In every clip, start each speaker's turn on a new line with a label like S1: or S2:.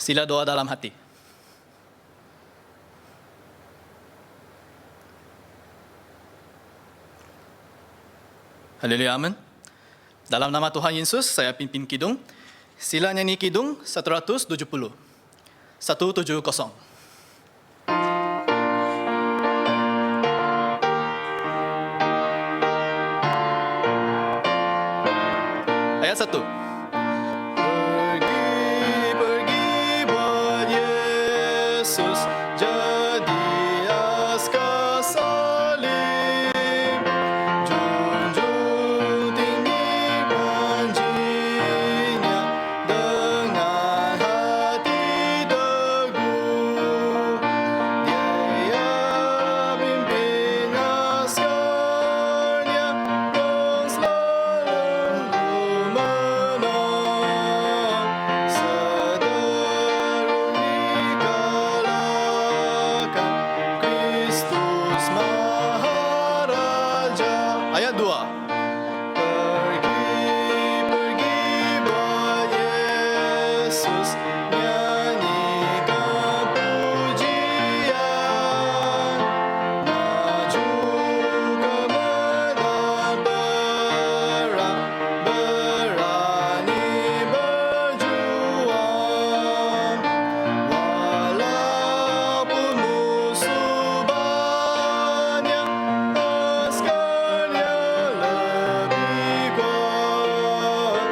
S1: Sila doa dalam hati. Haleluya, amin. Dalam nama Tuhan Yesus, saya pimpin kidung. Sila nyanyi kidung 170. 170. Ayat 1. Pergi buat Yesus, jadi askar salib. Junjung tinggi janjinya dengan hati teguh. Dia pimpin askarnya yang selalu menang. Seterus dikalahkan Kristus Maharaja. Ayat 2. Pergi buat Yesus, nyanyikan pujian. Maju ke medan perang, berani berjuang. Walaupun musuh banyak, askarnya lebih kuat.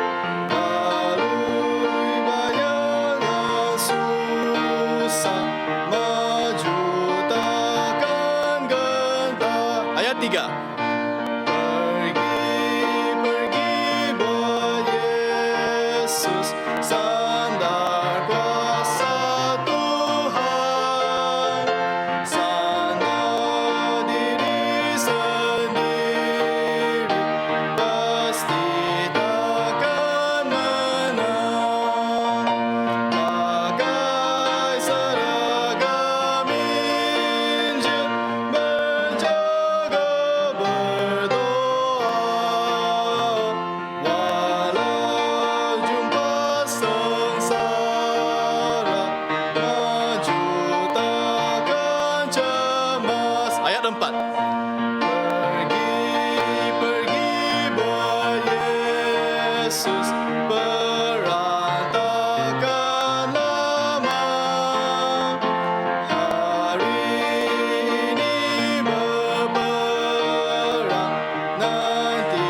S1: Lalui banyak susah, maju takkan gentar. Ayat 3. Pergi buat Yesus, sandar kuasa Tuhan. Sandar diri sendiri, pasti takkan menang. Pakai seragam Injil, berjaga berdoa. Walau jumpa sengsara, maju takkan cemas. Ayat 4. Pergi buat Yesus, perang takkan lama. Hari ini berperang, nanti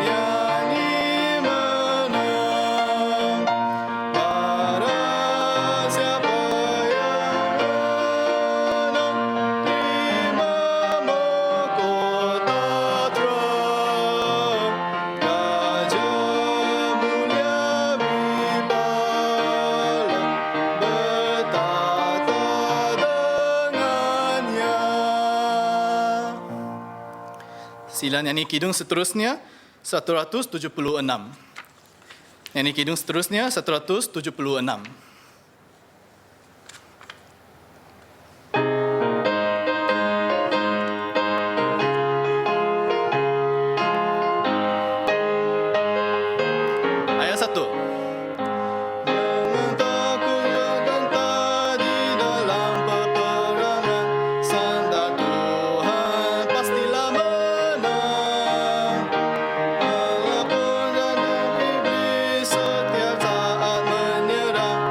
S1: nyanyi menang. Barang siapa yang menang, terima mahkota terang. Raja mulia Bimala bertata dengannya. Sila nyanyi kidung seterusnya 176. Nyanyi kidung seterusnya 176. Ayat 1. Jangan takut dan tadi dalam peperangan, sandar Tuhan pastilah menang. Walaupun ada iblis setiap saat menyerang,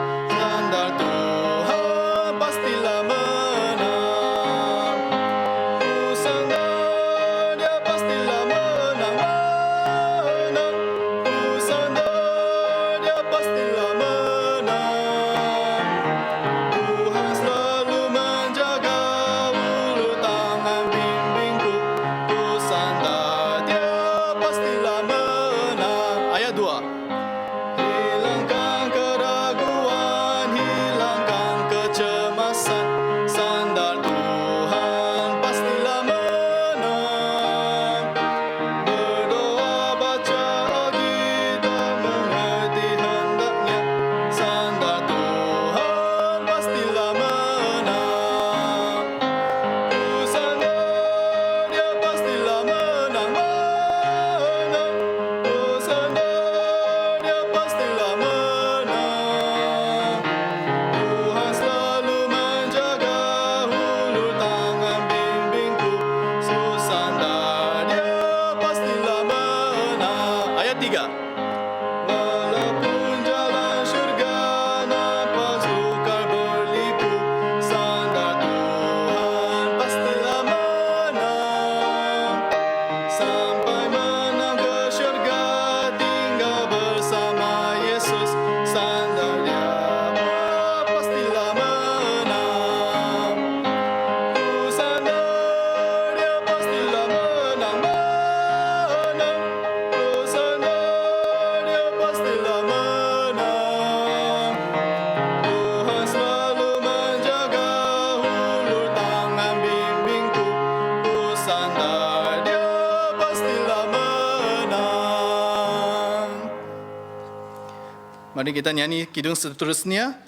S1: Mari kita nyanyi kidung seterusnya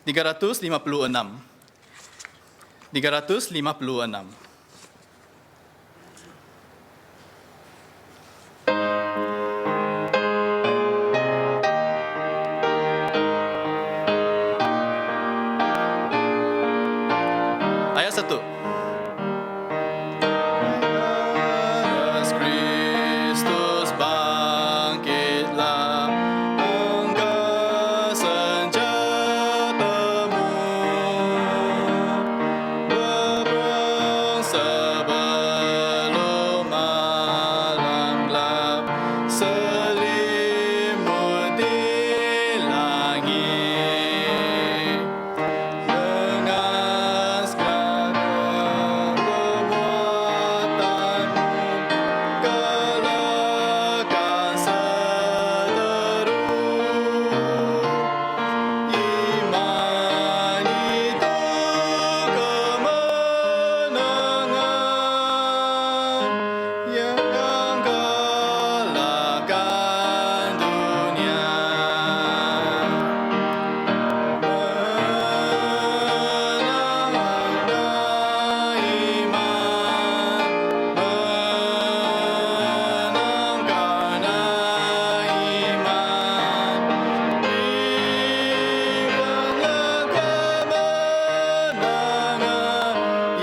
S1: 356. 356. Ayat 1. Kristus bangkitlah, angkat senjatamu, berperang sebelum malam gelap, selimut di langit. Dengan segala kekuatanmu, galakkan seteru. Iman itu kemenangan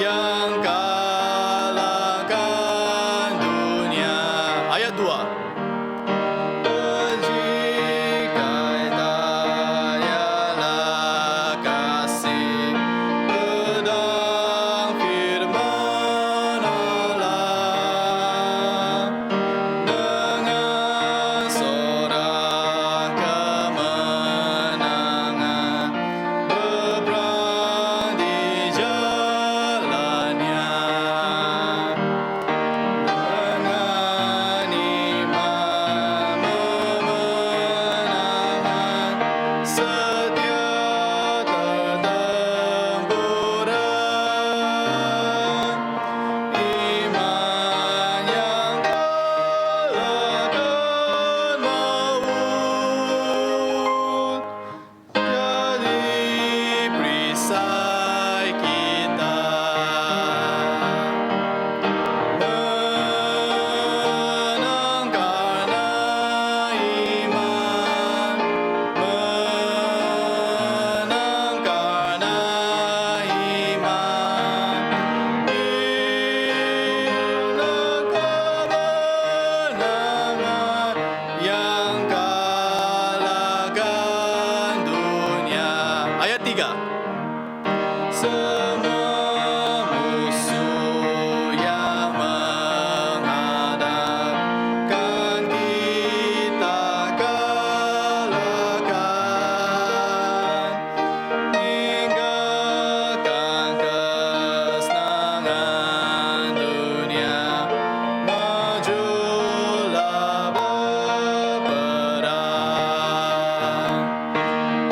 S1: yang galakkan dunia. Ayat 2. Berjikai dayalah kasih, pedang firman Allah, dengan sorak kemenangan, berperang di jalannya. Dengan iman memenangkan, setia tertempuran. Iman yang kalahkan maut, jadi perisai kita. Menang karena iman, menang karena iman. Inilah kemenangan yang kalahkan dunia. Ayat 3. Semua musuh yang menghadap kan kita kalahkan, tinggalkan kesenangan dunia, majulah berperang.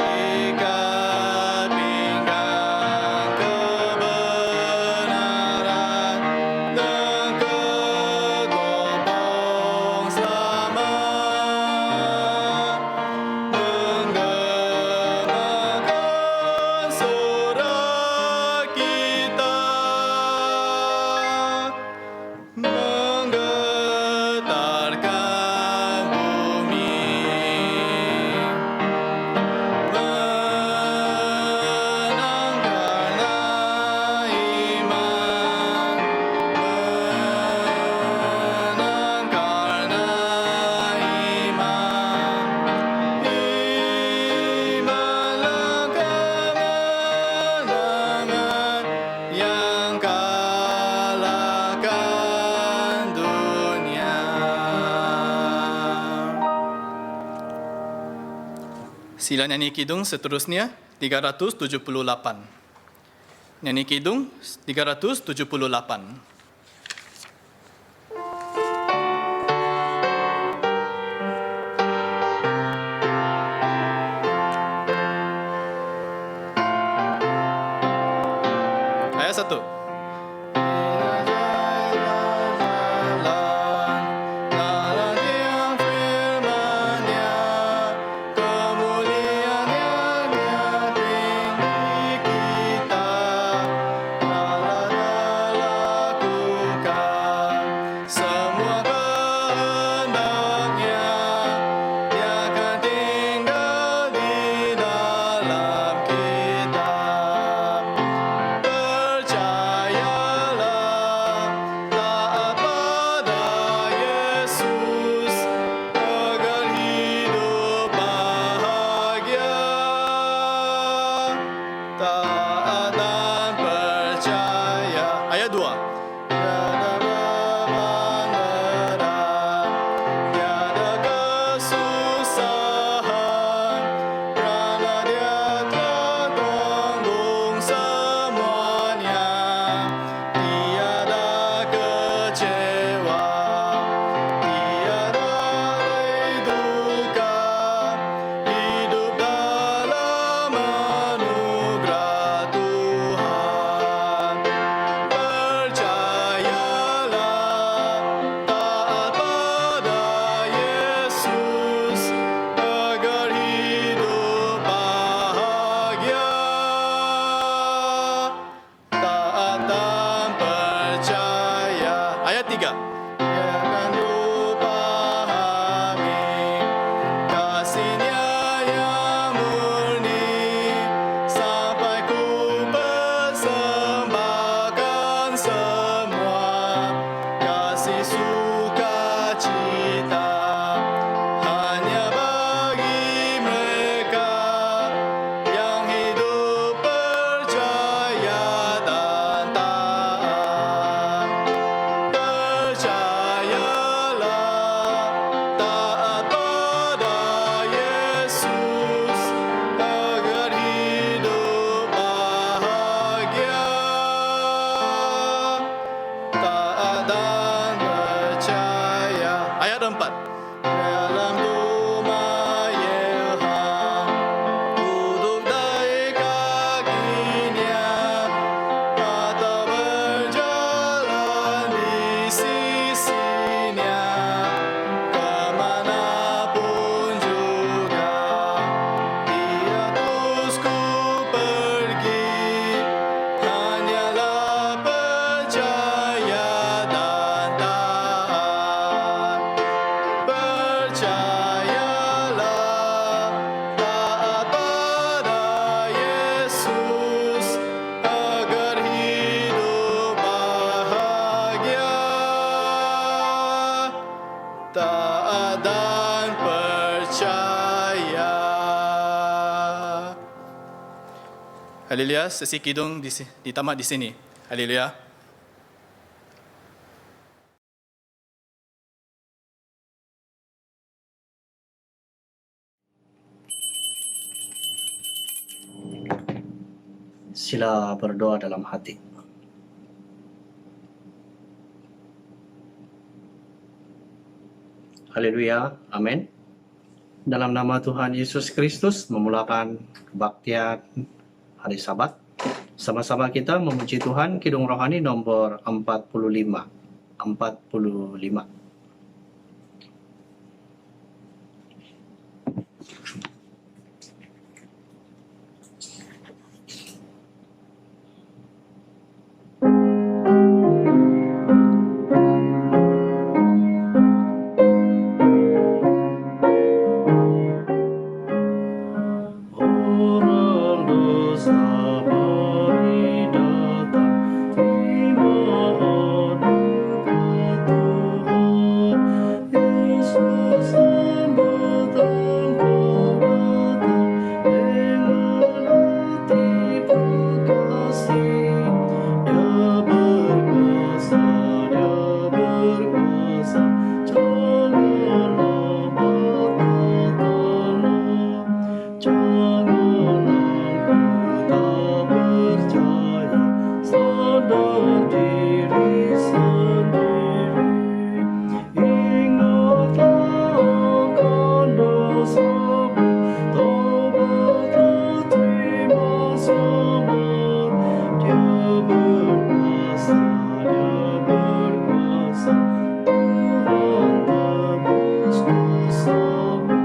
S1: Ikat pinggang kebenaran dan kegopong selamat, menggemakan sorak kita, menggetarkan bumi. Menang karena iman, menang karena iman. Imanlah kemenangan yang kalahkan dunia. Sila nyanyi kidung seterusnya 378. Nyanyi kidung 378. Ayat 1. Jalan yang firman-Nya, kemuliaan ketiga. Biarkan ku pahami kasih-Nya yang murni, sampai ku persembahkan semua kasih sukacita hanya bagi mereka yang hidup percaya dan taat. Percayalah, taat pada Yesus agar hidup bahagia. Taat dan percaya. Ayat 4. Dalam rumah Ilham, duduk dari kakinya, atau berjalan di sisinya, kemanapun juga Dia terus ku pergi, hanyalah percaya dan taat. Percayalah, taat pada Yesus agar hidup bahagia. Taat dan percaya. Haleluya, sesi kidung ditamat di sini. Haleluya.
S2: Sila berdoa dalam hati. Haleluya, amin. Dalam nama Tuhan Yesus Kristus, memulakan kebaktian hari Sabat. Sama-sama kita memuji Tuhan, Kidung Rohani nomor 45. 45. Orang dosa mari datang, terima anugerah Tuhan. Yesus sambut engkau datang dengan hati berkasih. Dia berkuasa, janganlah berkata-kata. Jangan aku tak percaya, sadar diri sendiri. Ingatlah akan dosamu, taubatlah, terima selamat. Dia berkuasa, Tuhan tebus dosamu.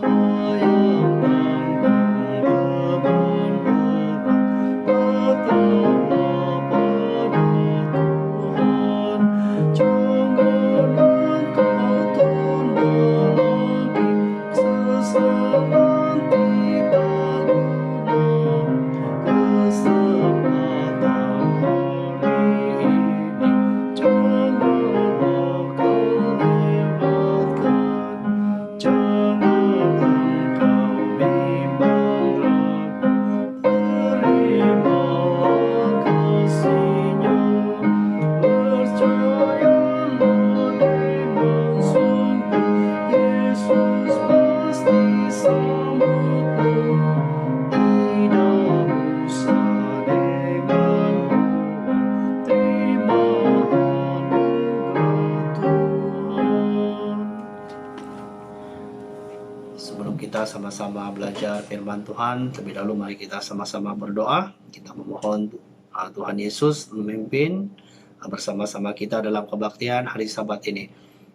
S2: Hayang tanggung beban berat, datanglah pada Tuhan. Jangan engkau tunda lagi, sesalan tidak guna. Kesempatan hari ini janganlah kau lewatkan. Jangan engkau bimbang ragu, terimalah kasih-Nya. Percayalah dengan sungguh, Yesus pasti sambutmu. Tidak usah dengan uang, terima anugerah Tuhan. Sebelum kita sama-sama belajar firman Tuhan, terlebih dahulu mari kita sama-sama berdoa. Kita memohon Tuhan Yesus memimpin bersama-sama kita dalam kebaktian hari Sabat ini.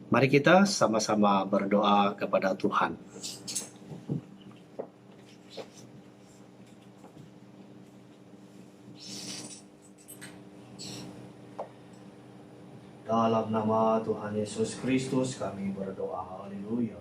S2: Mari kita sama-sama berdoa kepada Tuhan. Dalam nama Tuhan Yesus Kristus kami berdoa. Haleluya.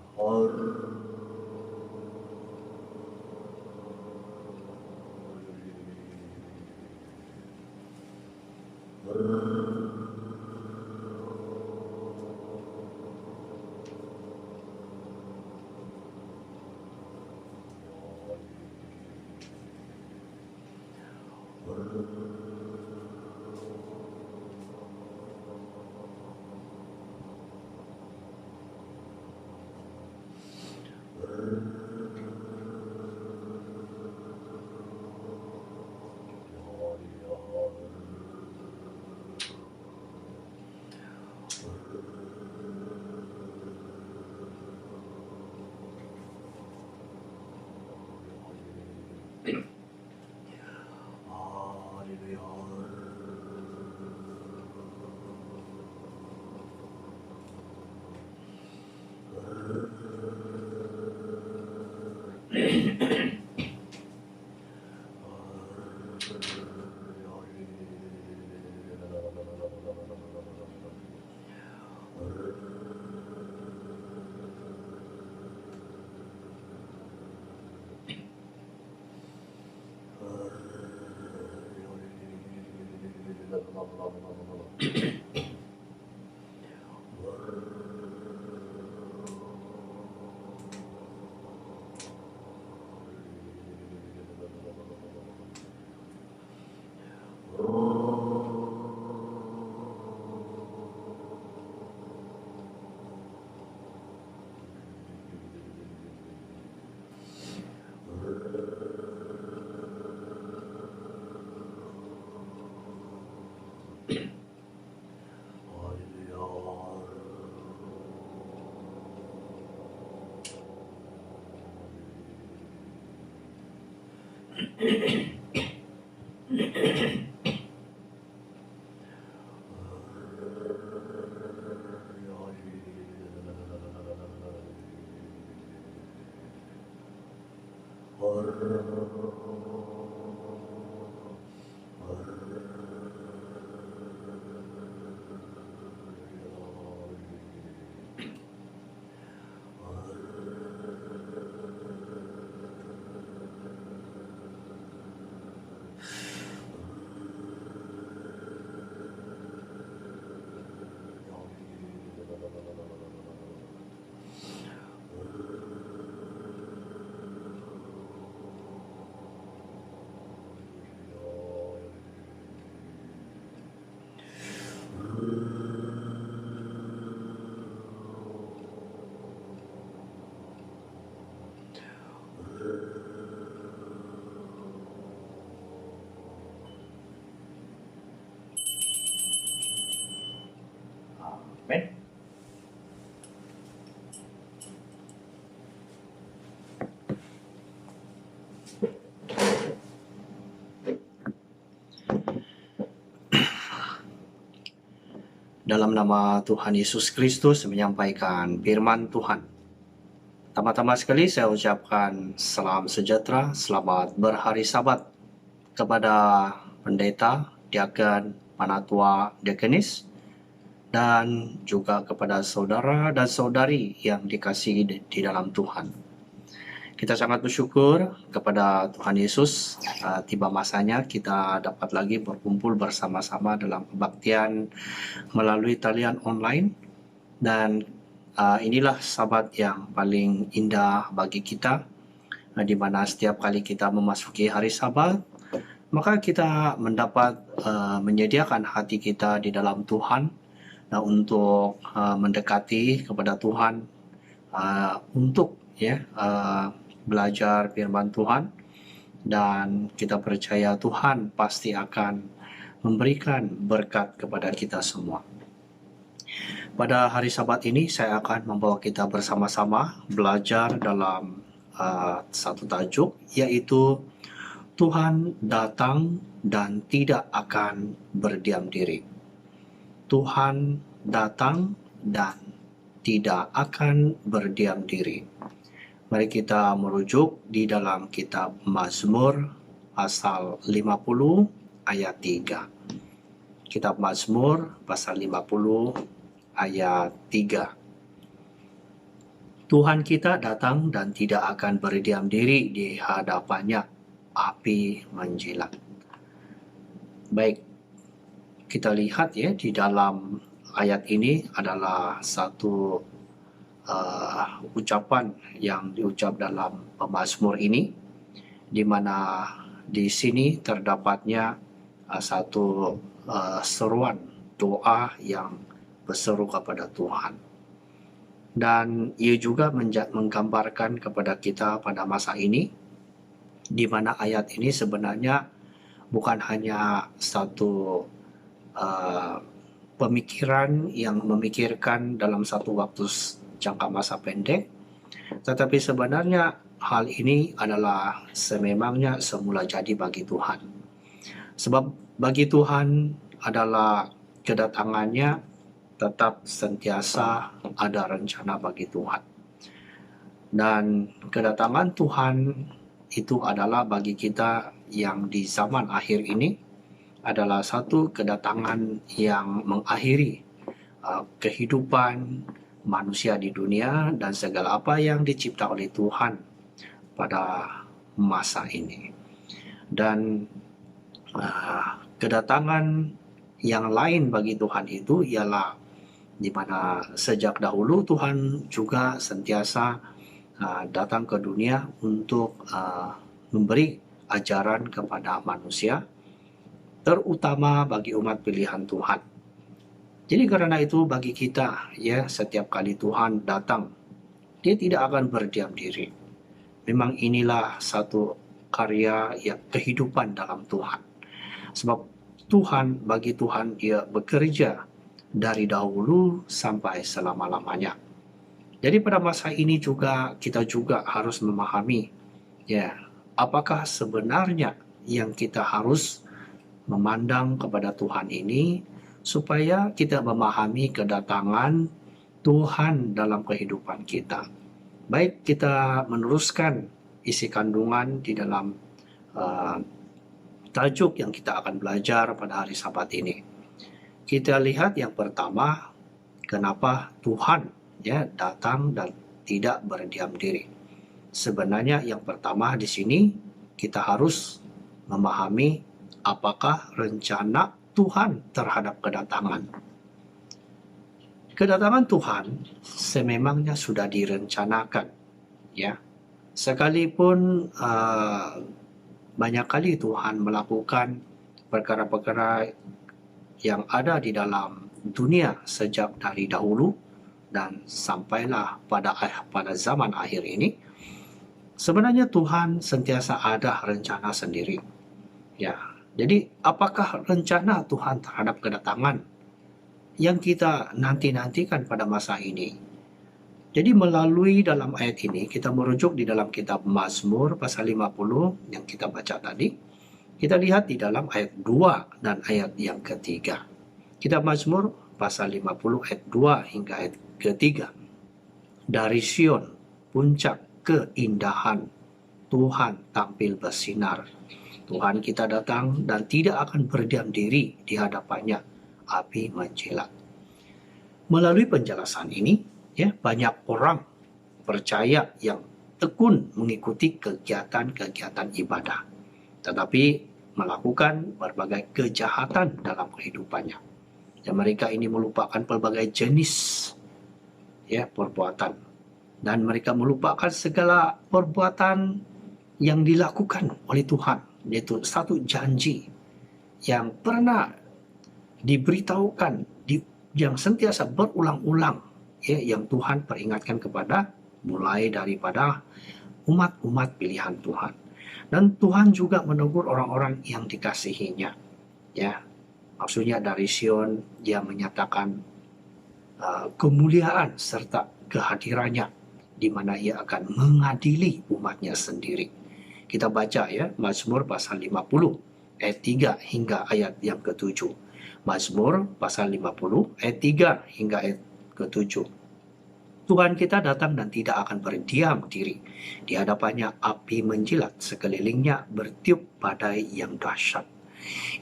S2: Amin. Dalam nama Tuhan Yesus Kristus menyampaikan firman Tuhan. Pertama-tama sekali saya ucapkan salam sejahtera, selamat berhari Sabat kepada pendeta, diaken, panatua, diakenis, dan juga kepada saudara dan saudari yang dikasihi di dalam Tuhan. Kita sangat bersyukur kepada Tuhan Yesus, tiba masanya kita dapat lagi berkumpul bersama-sama dalam kebaktian melalui talian online. Dan inilah Sabat yang paling indah bagi kita, di mana setiap kali kita memasuki hari Sabat, maka kita mendapat menyediakan hati kita di dalam Tuhan untuk mendekati kepada Tuhan, untuk belajar firman Tuhan, dan kita percaya Tuhan pasti akan memberikan berkat kepada kita semua. Pada hari Sabat ini saya akan membawa kita bersama-sama belajar dalam satu tajuk, yaitu Tuhan datang dan tidak akan berdiam diri. Tuhan datang dan tidak akan berdiam diri. Mari kita merujuk di dalam kitab Mazmur pasal 50 ayat 3. Kitab Mazmur pasal 50 ayat 3. Tuhan kita datang dan tidak akan berdiam diri di hadapannya api menjilat. Baik, kita lihat ya di dalam ayat ini adalah satu ucapan yang diucap dalam pemazmur ini, di mana di sini terdapatnya satu seruan doa yang berseru kepada Tuhan. Dan ia juga menggambarkan kepada kita pada masa ini, di mana ayat ini sebenarnya bukan hanya satu pemikiran yang memikirkan dalam satu waktu jangka masa pendek, tetapi sebenarnya hal ini adalah sememangnya semula jadi bagi Tuhan. Sebab bagi Tuhan adalah kedatangannya tetap sentiasa ada rencana bagi Tuhan. Dan kedatangan Tuhan itu adalah bagi kita yang di zaman akhir ini adalah satu kedatangan yang mengakhiri kehidupan manusia di dunia dan segala apa yang dicipta oleh Tuhan pada masa ini. Dan kedatangan yang lain bagi Tuhan itu ialah di mana sejak dahulu Tuhan juga sentiasa datang ke dunia untuk memberi ajaran kepada manusia, terutama bagi umat pilihan Tuhan. Jadi karena itu bagi kita ya, setiap kali Tuhan datang, dia tidak akan berdiam diri. Memang inilah satu karya yang kehidupan dalam Tuhan. Sebab bagi Tuhan dia bekerja dari dahulu sampai selama-lamanya. Jadi pada masa ini juga kita juga harus memahami ya, apakah sebenarnya yang kita harus memandang kepada Tuhan ini, supaya kita memahami kedatangan Tuhan dalam kehidupan kita. Baik, kita meneruskan isi kandungan di dalam tajuk yang kita akan belajar pada hari Sabat ini. Kita lihat yang pertama, kenapa Tuhan ya datang dan tidak berdiam diri. Sebenarnya yang pertama di sini kita harus memahami apakah rencana Tuhan terhadap kedatangan. Kedatangan Tuhan sememangnya sudah direncanakan, ya. Sekalipun banyak kali Tuhan melakukan perkara-perkara yang ada di dalam dunia sejak dari dahulu dan sampailah pada zaman akhir ini, sebenarnya Tuhan sentiasa ada rencana sendiri. Ya, jadi apakah rencana Tuhan terhadap kedatangan yang kita nanti-nantikan pada masa ini? Jadi melalui dalam ayat ini kita merujuk di dalam kitab Mazmur pasal 50 yang kita baca tadi. Kita lihat di dalam ayat 2 dan ayat yang ketiga. Kitab Mazmur pasal 50 ayat 2 hingga ayat ketiga. Dari Sion, puncak keindahan, Tuhan tampil bersinar. Tuhan kita datang dan tidak akan berdiam diri di hadapannya api menjilat. Melalui penjelasan ini, ya, banyak orang percaya yang tekun mengikuti kegiatan-kegiatan ibadah, tetapi melakukan berbagai kejahatan dalam kehidupannya. Dan mereka ini melupakan pelbagai jenis ya perbuatan, dan mereka melupakan segala perbuatan yang dilakukan oleh Tuhan, yaitu satu janji yang pernah diberitahukan, yang sentiasa berulang-ulang ya, yang Tuhan peringatkan kepada mulai daripada umat-umat pilihan Tuhan. Dan Tuhan juga menegur orang-orang yang dikasihinya. Ya, maksudnya dari Sion dia menyatakan kemuliaan serta kehadirannya, di mana ia akan mengadili umatnya sendiri. Kita baca ya, Mazmur pasal 50 ayat 3 hingga ayat yang ke-7. Mazmur pasal 50 ayat 3 hingga ayat ke-7. Tuhan kita datang dan tidak akan berdiam diri. Di hadapannya api menjilat, sekelilingnya bertiup badai yang dahsyat.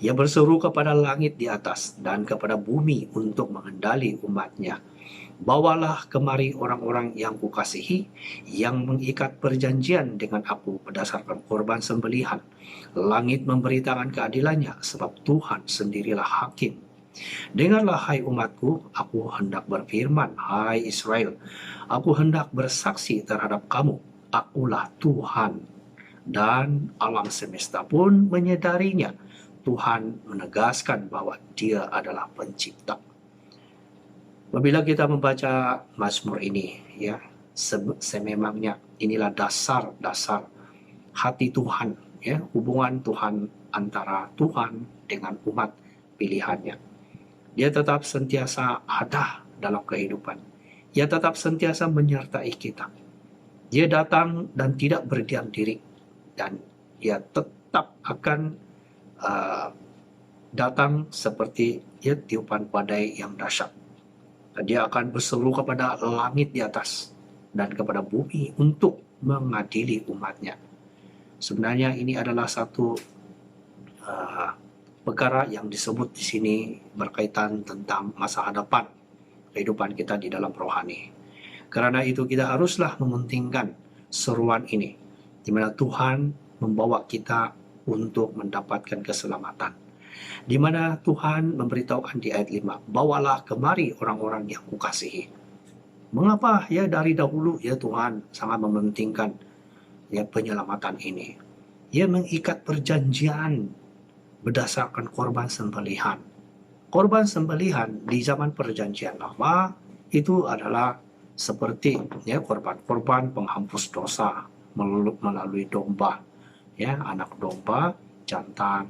S2: Ia berseru kepada langit di atas dan kepada bumi untuk mengendali umatnya. Bawalah kemari orang-orang yang kukasihi, yang mengikat perjanjian dengan aku berdasarkan korban sembelihan. Langit memberitakan keadilannya, sebab Tuhan sendirilah hakim. Dengarlah hai umatku, aku hendak berfirman, hai Israel, aku hendak bersaksi terhadap kamu, akulah Tuhan. Dan alam semesta pun menyadarinya. Tuhan menegaskan bahwa Dia adalah pencipta. Apabila kita membaca Mazmur ini, ya, sememangnya inilah dasar-dasar hati Tuhan, ya, hubungan Tuhan antara Tuhan dengan umat pilihannya. Dia tetap sentiasa ada dalam kehidupan. Dia tetap sentiasa menyertai kita. Dia datang dan tidak berdiam diri, dan dia tetap akan datang seperti ya, tiupan badai yang dahsyat. Dia akan berseru kepada langit di atas dan kepada bumi untuk mengadili umatnya. Sebenarnya ini adalah satu perkara yang disebut di sini berkaitan tentang masa hadapan kehidupan kita di dalam rohani. Karena itu kita haruslah mementingkan seruan ini, di mana Tuhan membawa kita untuk mendapatkan keselamatan. Di mana Tuhan memberitahukan di ayat 5, bawalah kemari orang-orang yang kukasihi. Mengapa ya dari dahulu ya Tuhan sangat mementingkan ya penyelamatan ini? Ia mengikat perjanjian berdasarkan korban sembelihan. Korban sembelihan di zaman perjanjian lama itu adalah seperti ya korban-korban penghapus dosa melalui domba, ya, anak domba, jantan,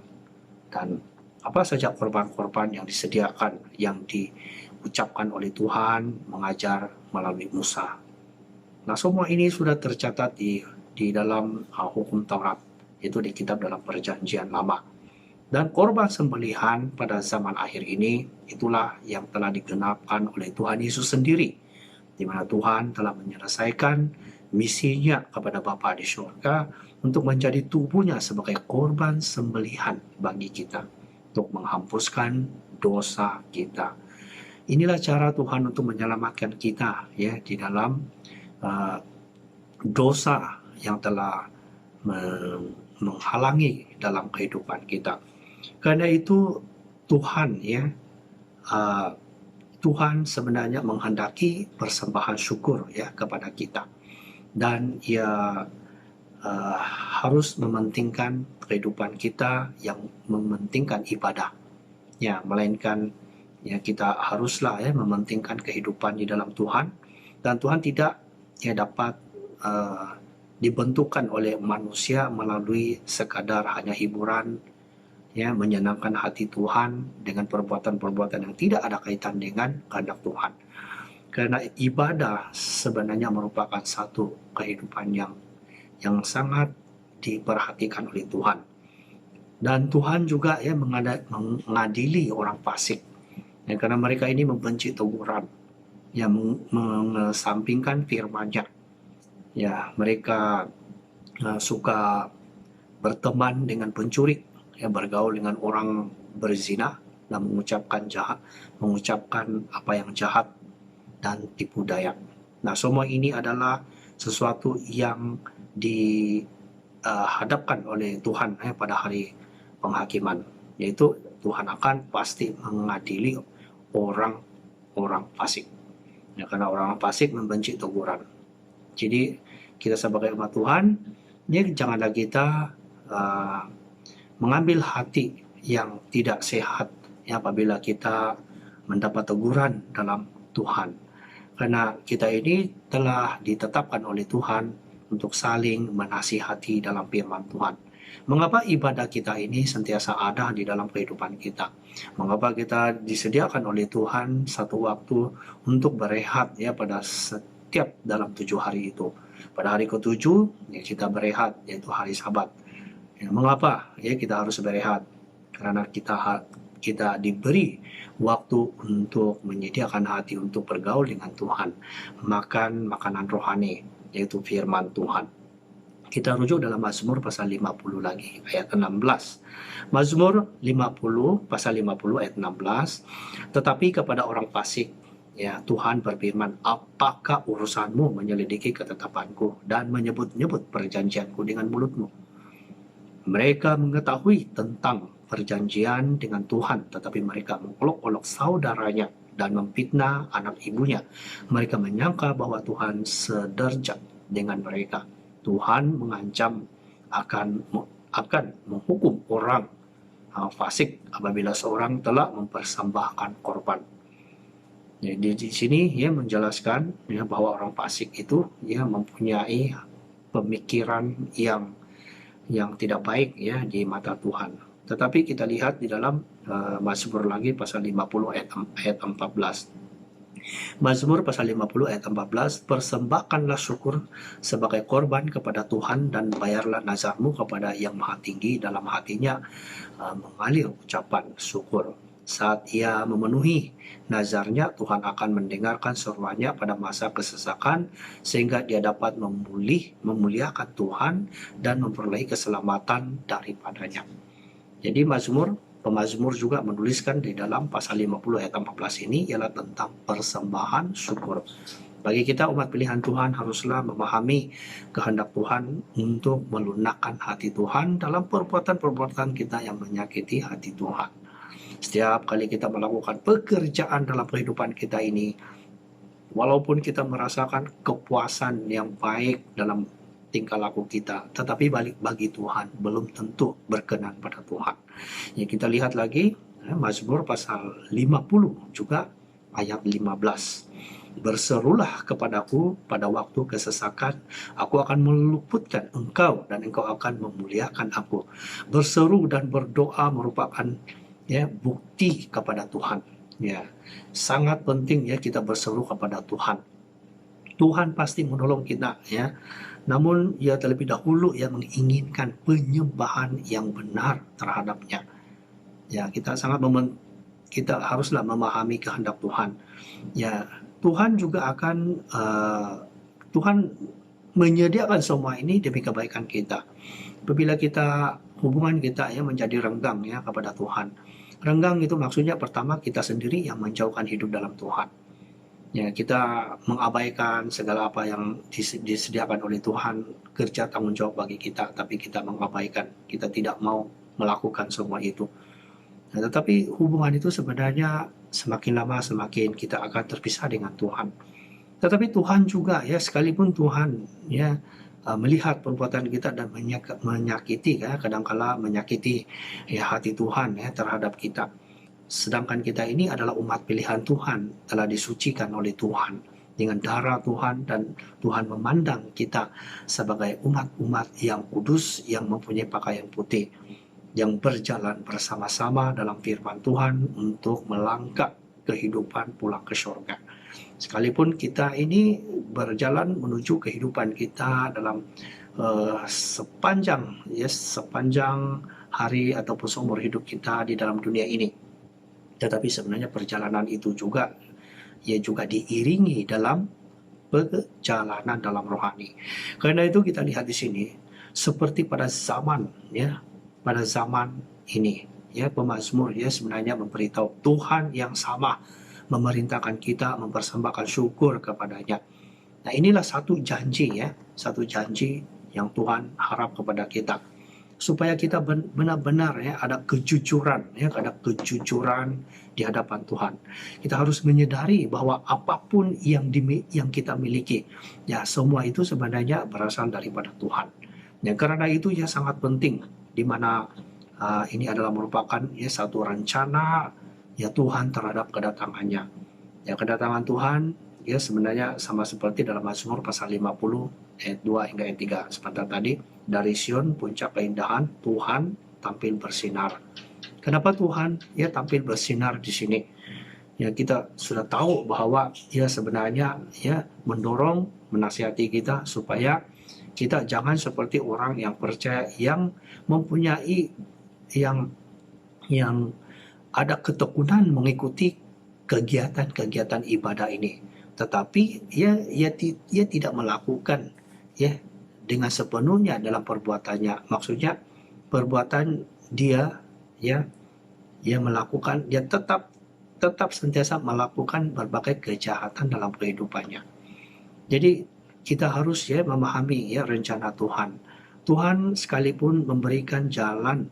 S2: dan apa saja korban-korban yang disediakan, yang diucapkan oleh Tuhan mengajar melalui Musa. Nah, semua ini sudah tercatat di dalam hukum Taurat, itu di kitab dalam perjanjian lama. Dan korban sembelihan pada zaman akhir ini, itulah yang telah digenapkan oleh Tuhan Yesus sendiri, di mana Tuhan telah menyelesaikan misinya kepada Bapa di surga untuk menjadi tubuhnya sebagai korban sembelihan bagi kita, untuk menghapuskan dosa kita. Inilah cara Tuhan untuk menyelamatkan kita ya di dalam dosa yang telah menghalangi dalam kehidupan kita. Karena itu Tuhan ya Tuhan sebenarnya menghendaki persembahan syukur ya kepada kita, dan Ia harus mementingkan kehidupan kita yang mementingkan ibadah, ya, melainkan ya kita haruslah ya mementingkan kehidupan di dalam Tuhan, dan Tuhan tidak ya dapat dibentukkan oleh manusia melalui sekadar hanya hiburan, ya, menyenangkan hati Tuhan dengan perbuatan-perbuatan yang tidak ada kaitan dengan kehendak Tuhan. Karena ibadah sebenarnya merupakan satu kehidupan yang sangat diperhatikan oleh Tuhan. Dan Tuhan juga ya mengadili orang fasik, ya, karena mereka ini membenci teguran, yang mengesampingkan firman-Nya. Ya, mereka suka berteman dengan pencuri, ya, bergaul dengan orang berzina, dan mengucapkan apa yang jahat dan tipu daya. Nah, semua ini adalah sesuatu yang dihadapkan oleh Tuhan pada hari penghakiman, yaitu Tuhan akan pasti mengadili orang fasik, ya, karena orang fasik membenci teguran. Jadi kita sebagai umat Tuhan, ya, janganlah kita mengambil hati yang tidak sehat ya apabila kita mendapat teguran dalam Tuhan, karena kita ini telah ditetapkan oleh Tuhan untuk saling menasihati dalam firman Tuhan. Mengapa ibadah kita ini sentiasa ada di dalam kehidupan kita? Mengapa kita disediakan oleh Tuhan satu waktu untuk berehat ya pada setiap dalam 7 hari itu. Pada hari ke-7 ya kita berehat, yaitu hari Sabat. Ya, mengapa ya kita harus berehat? Karena kita diberi waktu untuk menyediakan hati untuk bergaul dengan Tuhan, makan makanan rohani, yaitu firman Tuhan. Kita rujuk dalam Mazmur pasal 50 lagi, ayat 16. Mazmur 50 pasal 50 ayat 16. Tetapi kepada orang fasik, ya Tuhan berfirman, apakah urusanmu menyelidiki ketetapanku dan menyebut-nyebut perjanjianku dengan mulutmu? Mereka mengetahui tentang perjanjian dengan Tuhan, tetapi mereka mengolok-olok saudaranya dan memfitnah anak ibunya. Mereka menyangka bahwa Tuhan sederajat dengan mereka. Tuhan mengancam akan menghukum orang fasik apabila seorang telah mempersembahkan korban. Jadi di sini ia menjelaskan ya, bahwa orang fasik itu ya mempunyai pemikiran yang tidak baik ya di mata Tuhan. Tetapi kita lihat di dalam Mazmur lagi pasal 50 ayat 14. Mazmur pasal 50 ayat 14, persembahkanlah syukur sebagai korban kepada Tuhan dan bayarlah nazarmu kepada Yang Maha Tinggi. Dalam hatinya mengalir ucapan syukur. Saat ia memenuhi nazarnya, Tuhan akan mendengarkan seruannya pada masa kesesakan sehingga dia dapat memuliakan Tuhan dan memperoleh keselamatan daripadanya. Jadi pemazmur juga menuliskan di dalam pasal 50 ayat 14 ini ialah tentang persembahan syukur. Bagi kita umat pilihan Tuhan haruslah memahami kehendak Tuhan untuk melunakkan hati Tuhan dalam perbuatan-perbuatan kita yang menyakiti hati Tuhan. Setiap kali kita melakukan pekerjaan dalam kehidupan kita ini, walaupun kita merasakan kepuasan yang baik dalam tingkah laku kita, tetapi bagi Tuhan belum tentu berkenan pada Tuhan. Ya, kita lihat lagi Mazmur pasal 50 juga ayat 15. Berserulah kepadaku pada waktu kesesakan, aku akan meluputkan engkau dan engkau akan memuliakan aku. Berseru dan berdoa merupakan ya bukti kepada Tuhan. Ya, sangat penting ya kita berseru kepada Tuhan. Tuhan pasti menolong kita ya. Namun ia terlebih dahulu yang menginginkan penyembahan yang benar terhadapnya. Ya, kita haruslah memahami kehendak Tuhan. Ya, Tuhan juga akan Tuhan menyediakan semua ini demi kebaikan kita. Apabila hubungan kita ya menjadi renggang ya kepada Tuhan. Renggang itu maksudnya pertama kita sendiri yang menjauhkan hidup dalam Tuhan. Ya, kita mengabaikan segala apa yang disediakan oleh Tuhan, kerja tanggung jawab bagi kita, tapi kita mengabaikan, kita tidak mau melakukan semua itu. Nah, tetapi hubungan itu sebenarnya semakin lama semakin kita akan terpisah dengan Tuhan. Tetapi Tuhan juga ya, sekalipun Tuhan ya melihat perbuatan kita dan menyakiti ya, kadangkala menyakiti ya hati Tuhan ya terhadap kita. Sedangkan kita ini adalah umat pilihan Tuhan, telah disucikan oleh Tuhan dengan darah Tuhan, dan Tuhan memandang kita sebagai umat-umat yang kudus, yang mempunyai pakaian putih, yang berjalan bersama-sama dalam firman Tuhan untuk melangkah kehidupan pulang ke surga. Sekalipun kita ini berjalan menuju kehidupan kita dalam sepanjang hari ataupun seumur hidup kita di dalam dunia ini. Tetapi sebenarnya perjalanan itu juga diiringi dalam perjalanan dalam rohani. Karena itu kita lihat di sini seperti pada zaman ini ya, pemazmur ya sebenarnya memberitahu Tuhan yang sama memerintahkan kita mempersembahkan syukur kepadanya. Nah, inilah satu janji yang Tuhan harap kepada kita, supaya kita benar-benar ya ada kejujuran di hadapan Tuhan. Kita harus menyadari bahwa apapun yang kita miliki ya semua itu sebenarnya berasal daripada Tuhan. Ya, karena itu ya sangat penting, di mana ini adalah merupakan ya satu rencana ya Tuhan terhadap kedatangannya. Ya, kedatangan Tuhan ya sebenarnya sama seperti dalam Mazmur pasal 50 ayat 2 hingga ayat 3 sebentar tadi. Dari Sion puncak keindahan Tuhan tampil bersinar. Kenapa Tuhan ya tampil bersinar di sini? Ya, kita sudah tahu bahwa ya sebenarnya ya mendorong, menasihati kita supaya kita jangan seperti orang yang percaya yang mempunyai yang ada ketekunan mengikuti kegiatan-kegiatan ibadah ini, tetapi ia tidak melakukan ya dengan sepenuhnya dalam perbuatannya. Maksudnya perbuatan dia ya melakukan, dia tetap senantiasa melakukan berbagai kejahatan dalam kehidupannya. Jadi kita harus memahami rencana Tuhan. Tuhan sekalipun memberikan jalan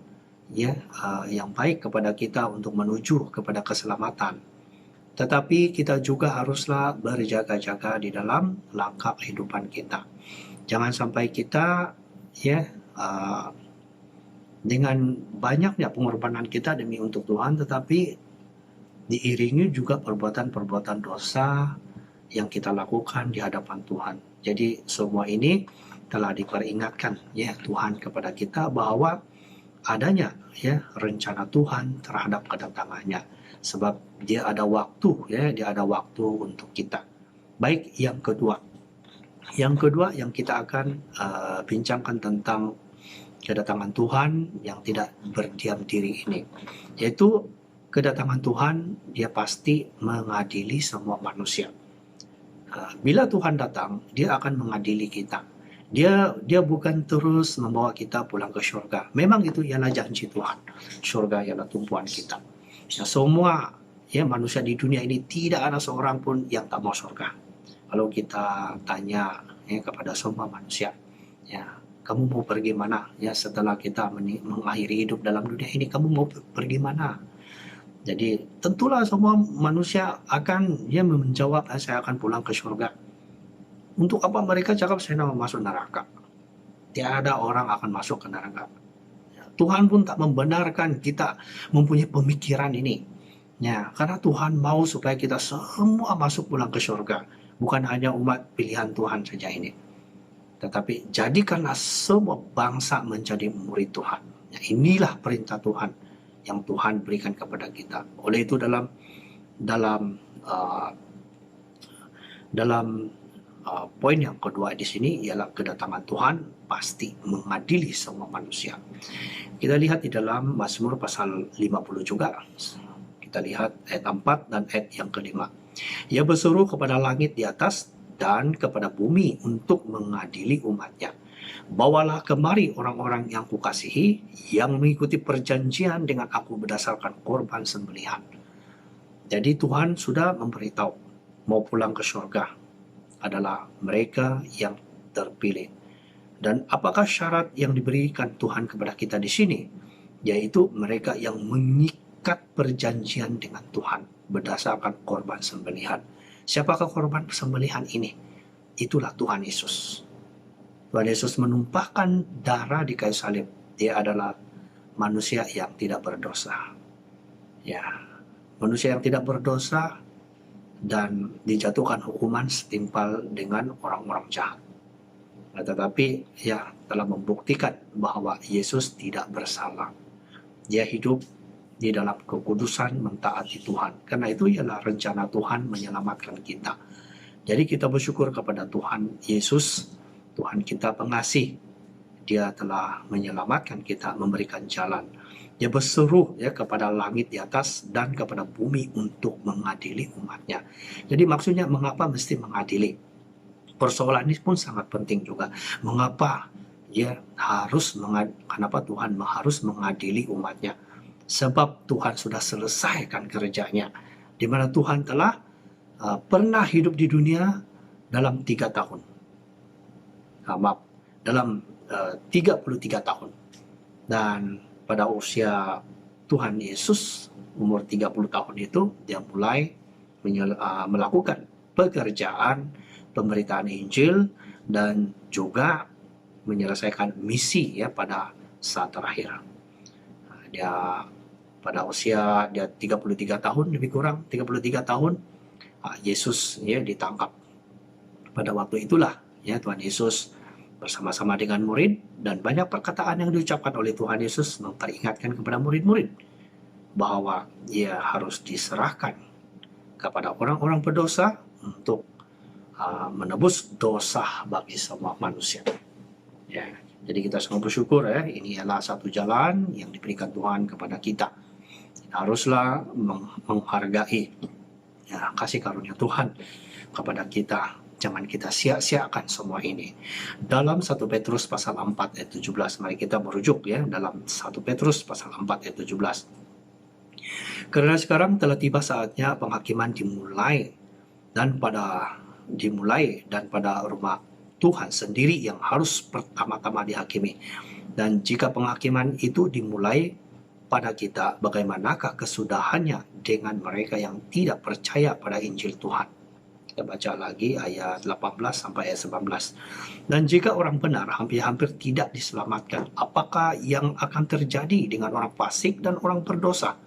S2: yang baik kepada kita untuk menuju kepada keselamatan. Tetapi kita juga haruslah berjaga-jaga di dalam langkah kehidupan kita. Jangan sampai kita dengan banyaknya pengorbanan kita demi untuk Tuhan, tetapi diiringi juga perbuatan-perbuatan dosa yang kita lakukan di hadapan Tuhan. Jadi semua ini telah diperingatkan Tuhan kepada kita bahwa adanya rencana Tuhan terhadap kedatangannya, sebab dia ada waktu untuk kita. Baik, yang kedua yang kita akan bincangkan tentang kedatangan Tuhan yang tidak berdiam diri ini, yaitu kedatangan Tuhan dia pasti mengadili semua manusia. Bila Tuhan datang, dia akan mengadili kita. Dia bukan terus membawa kita pulang ke surga. Memang itu ialah janji Tuhan. Surga ialah tumpuan kita. Semua manusia di dunia ini tidak ada seorang pun yang tak mau surga. Kalau kita tanya kepada semua manusia, kamu mau pergi mana? Setelah kita mengakhiri hidup dalam dunia ini, kamu mau pergi mana? Jadi tentulah semua manusia akan menjawab, saya akan pulang ke surga. Untuk apa mereka cakap saya mau masuk neraka? Tiada orang akan masuk ke neraka. Tuhan pun tak membenarkan kita mempunyai pemikiran ini. Karena Tuhan mau supaya kita semua masuk pulang ke surga. Bukan hanya umat pilihan Tuhan saja ini. Tetapi jadikanlah semua bangsa menjadi murid Tuhan. Inilah perintah Tuhan yang Tuhan berikan kepada kita. Oleh itu dalam poin yang kedua di sini ialah kedatangan Tuhan pasti mengadili semua manusia. Kita lihat di dalam Mazmur pasal 50 juga. Kita lihat ayat 4 dan ayat yang kelima. Ia berseru kepada langit di atas dan kepada bumi untuk mengadili umatnya. Bawalah kemari orang-orang yang kukasihi, yang mengikuti perjanjian dengan aku berdasarkan korban sembelihan. Jadi Tuhan sudah memberitahu, mau pulang ke surga adalah mereka yang terpilih. Dan apakah syarat yang diberikan Tuhan kepada kita di sini? Yaitu mereka yang mengikat perjanjian dengan Tuhan berdasarkan korban sembelihan. Siapakah korban sembelihan ini? Itulah Tuhan Yesus. Tuhan Yesus menumpahkan darah di kayu salib. Dia adalah manusia yang tidak berdosa. Manusia yang tidak berdosa dan dijatuhkan hukuman setimpal dengan orang-orang jahat. Tetapi telah membuktikan bahwa Yesus tidak bersalah. Dia hidup di dalam kekudusan, mentaati Tuhan. Karena itu ialah rencana Tuhan menyelamatkan kita. Jadi kita bersyukur kepada Tuhan Yesus, Tuhan kita pengasih. Dia telah menyelamatkan kita, memberikan jalan. Dia berseru kepada langit di atas dan kepada bumi untuk mengadili umatnya. Jadi maksudnya mengapa mesti mengadili? Persoalan ini pun sangat penting juga. Mengapa kenapa Tuhan harus mengadili umatnya? Sebab Tuhan sudah selesaikan kerjanya. Di mana Tuhan telah pernah hidup di dunia dalam 3 tahun. Dalam 33 tahun. Dan pada usia Tuhan Yesus umur 30 tahun itu, dia mulai melakukan pekerjaan pemberitaan Injil dan juga menyelesaikan misi pada saat terakhir. Dia pada usia dia 33 tahun, lebih kurang 33 tahun, Yesus ditangkap. Pada waktu itulah Tuhan Yesus bersama-sama dengan murid, dan banyak perkataan yang diucapkan oleh Tuhan Yesus memperingatkan kepada murid-murid bahwa ia harus diserahkan kepada orang-orang berdosa untuk menebus dosa bagi semua manusia. Jadi kita semua bersyukur ini adalah satu jalan yang diberikan Tuhan kepada kita. Kita haruslah menghargai kasih karunia Tuhan kepada kita. Jangan kita sia-siakan semua ini. Dalam 1 Petrus pasal 4 ayat 17, mari kita merujuk ya dalam 1 Petrus pasal 4 ayat 17. Karena sekarang telah tiba saatnya penghakiman dimulai dan pada rumah Tuhan sendiri yang harus pertama-tama dihakimi. Dan jika penghakiman itu dimulai pada kita, bagaimanakah kesudahannya dengan mereka yang tidak percaya pada Injil Tuhan? Kita baca lagi ayat 18 sampai ayat 19. Dan jika orang benar hampir-hampir tidak diselamatkan, apakah yang akan terjadi dengan orang fasik dan orang berdosa?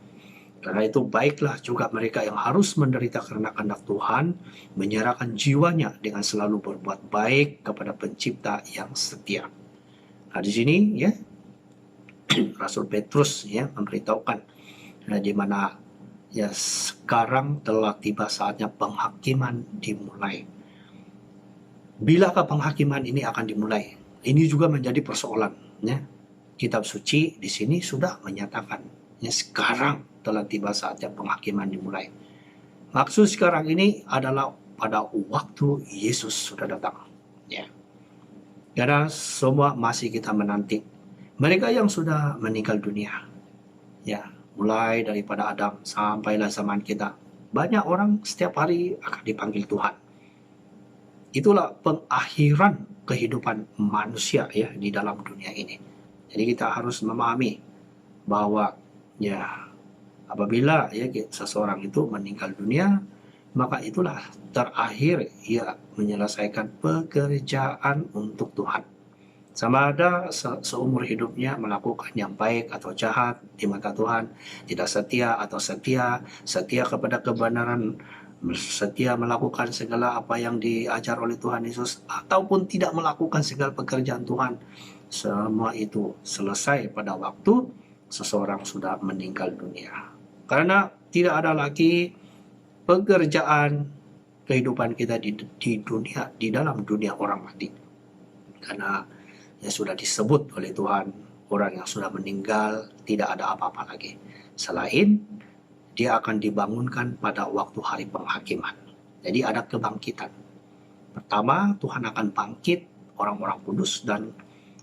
S2: Karena itu baiklah juga mereka yang harus menderita karena kehendak Tuhan, menyerahkan jiwanya dengan selalu berbuat baik kepada Pencipta yang setia. Nah, di sini ya Rasul Petrus ya memberitahukan di mana ya sekarang telah tiba saatnya penghakiman dimulai. Bilakah penghakiman ini akan dimulai? Ini juga menjadi persoalan ya. Kitab suci di sini sudah menyatakan ya sekarang telah tiba saatnya penghakiman dimulai. Maksud sekarang ini adalah pada waktu Yesus sudah datang ya. Karena semua masih kita menanti mereka yang sudah meninggal dunia ya, mulai daripada Adam sampailah zaman kita. Banyak orang setiap hari akan dipanggil Tuhan. Itulah pengakhiran kehidupan manusia ya di dalam dunia ini. Jadi kita harus memahami bahwa ya apabila ya seseorang itu meninggal dunia, maka itulah terakhir ia menyelesaikan pekerjaan untuk Tuhan. Sama ada seumur hidupnya melakukan yang baik atau jahat di mata Tuhan, tidak setia atau setia, setia kepada kebenaran, setia melakukan segala apa yang diajar oleh Tuhan Yesus, ataupun tidak melakukan segala pekerjaan Tuhan. Semua itu selesai pada waktu seseorang sudah meninggal dunia. Karena tidak ada lagi pekerjaan kehidupan kita di dunia, di dalam dunia orang mati. Karena yang sudah disebut oleh Tuhan, orang yang sudah meninggal tidak ada apa-apa lagi. Selain dia akan dibangunkan pada waktu hari penghakiman. Jadi ada kebangkitan. Pertama, Tuhan akan bangkit orang-orang kudus dan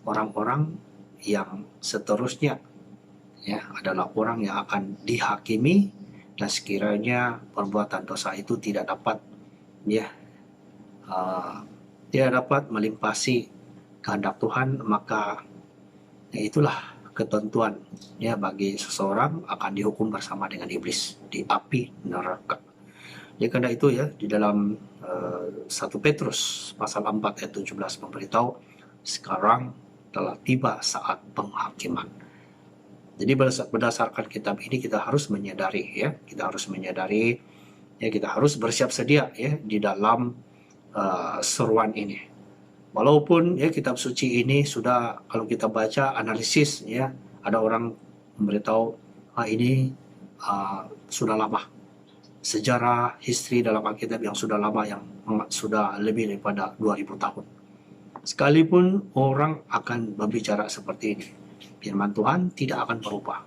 S2: orang-orang yang seterusnya ya adalah orang yang akan dihakimi, dan sekiranya perbuatan dosa itu tidak dapat melimpasi kehendak Tuhan, maka ya itulah ketentuan ya bagi seseorang akan dihukum bersama dengan iblis di api neraka. Ya karena itu ya di dalam 1 Petrus pasal 4 ayat 17 memberitahu sekarang telah tiba saat penghakiman. Jadi berdasarkan kitab ini kita harus menyadari kita harus bersiap sedia ya di dalam seruan ini. Walaupun ya kitab suci ini sudah, kalau kita baca analisis ya, ada orang memberitahu ini sudah lama. Sejarah history dalam Alkitab yang sudah lama, yang sudah lebih daripada 2000 tahun. Sekalipun orang akan berbicara seperti ini, firman Tuhan tidak akan berubah.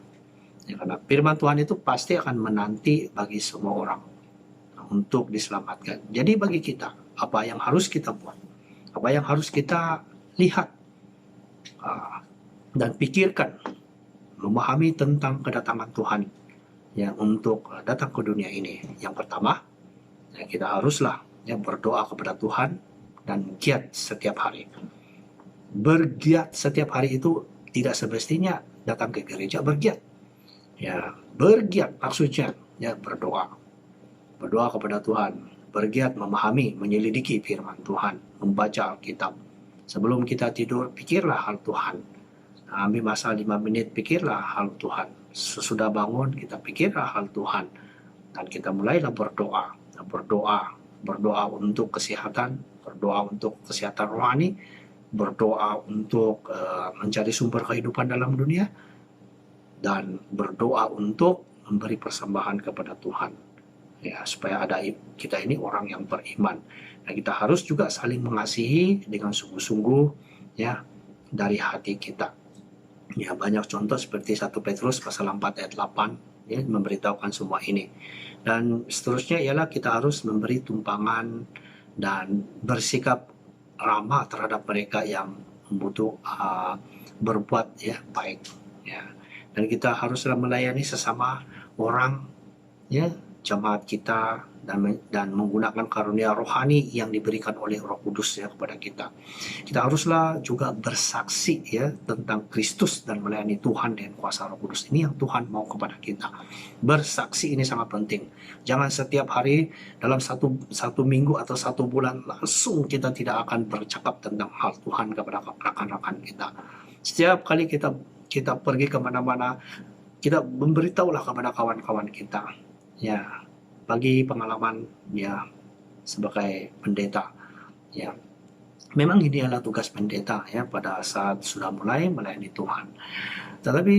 S2: Ya, karena firman Tuhan itu pasti akan menanti bagi semua orang untuk diselamatkan. Jadi bagi kita, apa yang harus kita buat? Apa yang harus kita lihat dan pikirkan, memahami tentang kedatangan Tuhan ya untuk datang ke dunia ini. Yang pertama, ya, kita haruslah berdoa kepada Tuhan dan giat setiap hari. Bergiat setiap hari itu tidak semestinya datang ke gereja bergiat. Ya, bergiat maksudnya ya berdoa kepada Tuhan. Bergiat memahami, menyelidiki firman Tuhan, membaca Alkitab. Sebelum kita tidur, pikirlah hal Tuhan. Ambil masa 5 menit, pikirlah hal Tuhan. Sesudah bangun, kita pikirlah hal Tuhan. Dan kita mulailah berdoa. Berdoa untuk kesehatan, berdoa untuk kesehatan rohani, berdoa untuk mencari sumber kehidupan dalam dunia, dan berdoa untuk memberi persembahan kepada Tuhan. Ya, supaya ada kita ini orang yang beriman. Nah, kita harus juga saling mengasihi dengan sungguh-sungguh ya dari hati kita. Ya, banyak contoh seperti 1 Petrus pasal 4 ayat 8 ya memberitahukan semua ini. Dan seterusnya ialah kita harus memberi tumpangan dan bersikap ramah terhadap mereka yang membutuh berbuat ya baik ya. Dan kita haruslah melayani sesama orang ya, jemaat kita, dan menggunakan karunia rohani yang diberikan oleh Roh Kudus ya kepada kita. Kita haruslah juga bersaksi ya tentang Kristus dan melayani Tuhan dengan kuasa Roh Kudus. Ini yang Tuhan mau kepada kita. Bersaksi ini sangat penting. Jangan setiap hari dalam satu minggu atau satu bulan langsung kita tidak akan bercakap tentang hal Tuhan kepada rekan-rekan kita. Setiap kali kita pergi kemana-mana, kita memberitahulah kepada kawan-kawan kita ya, bagi pengalaman ya sebagai pendeta ya. Memang ini adalah tugas pendeta ya pada saat sudah mulai melayani Tuhan. Tetapi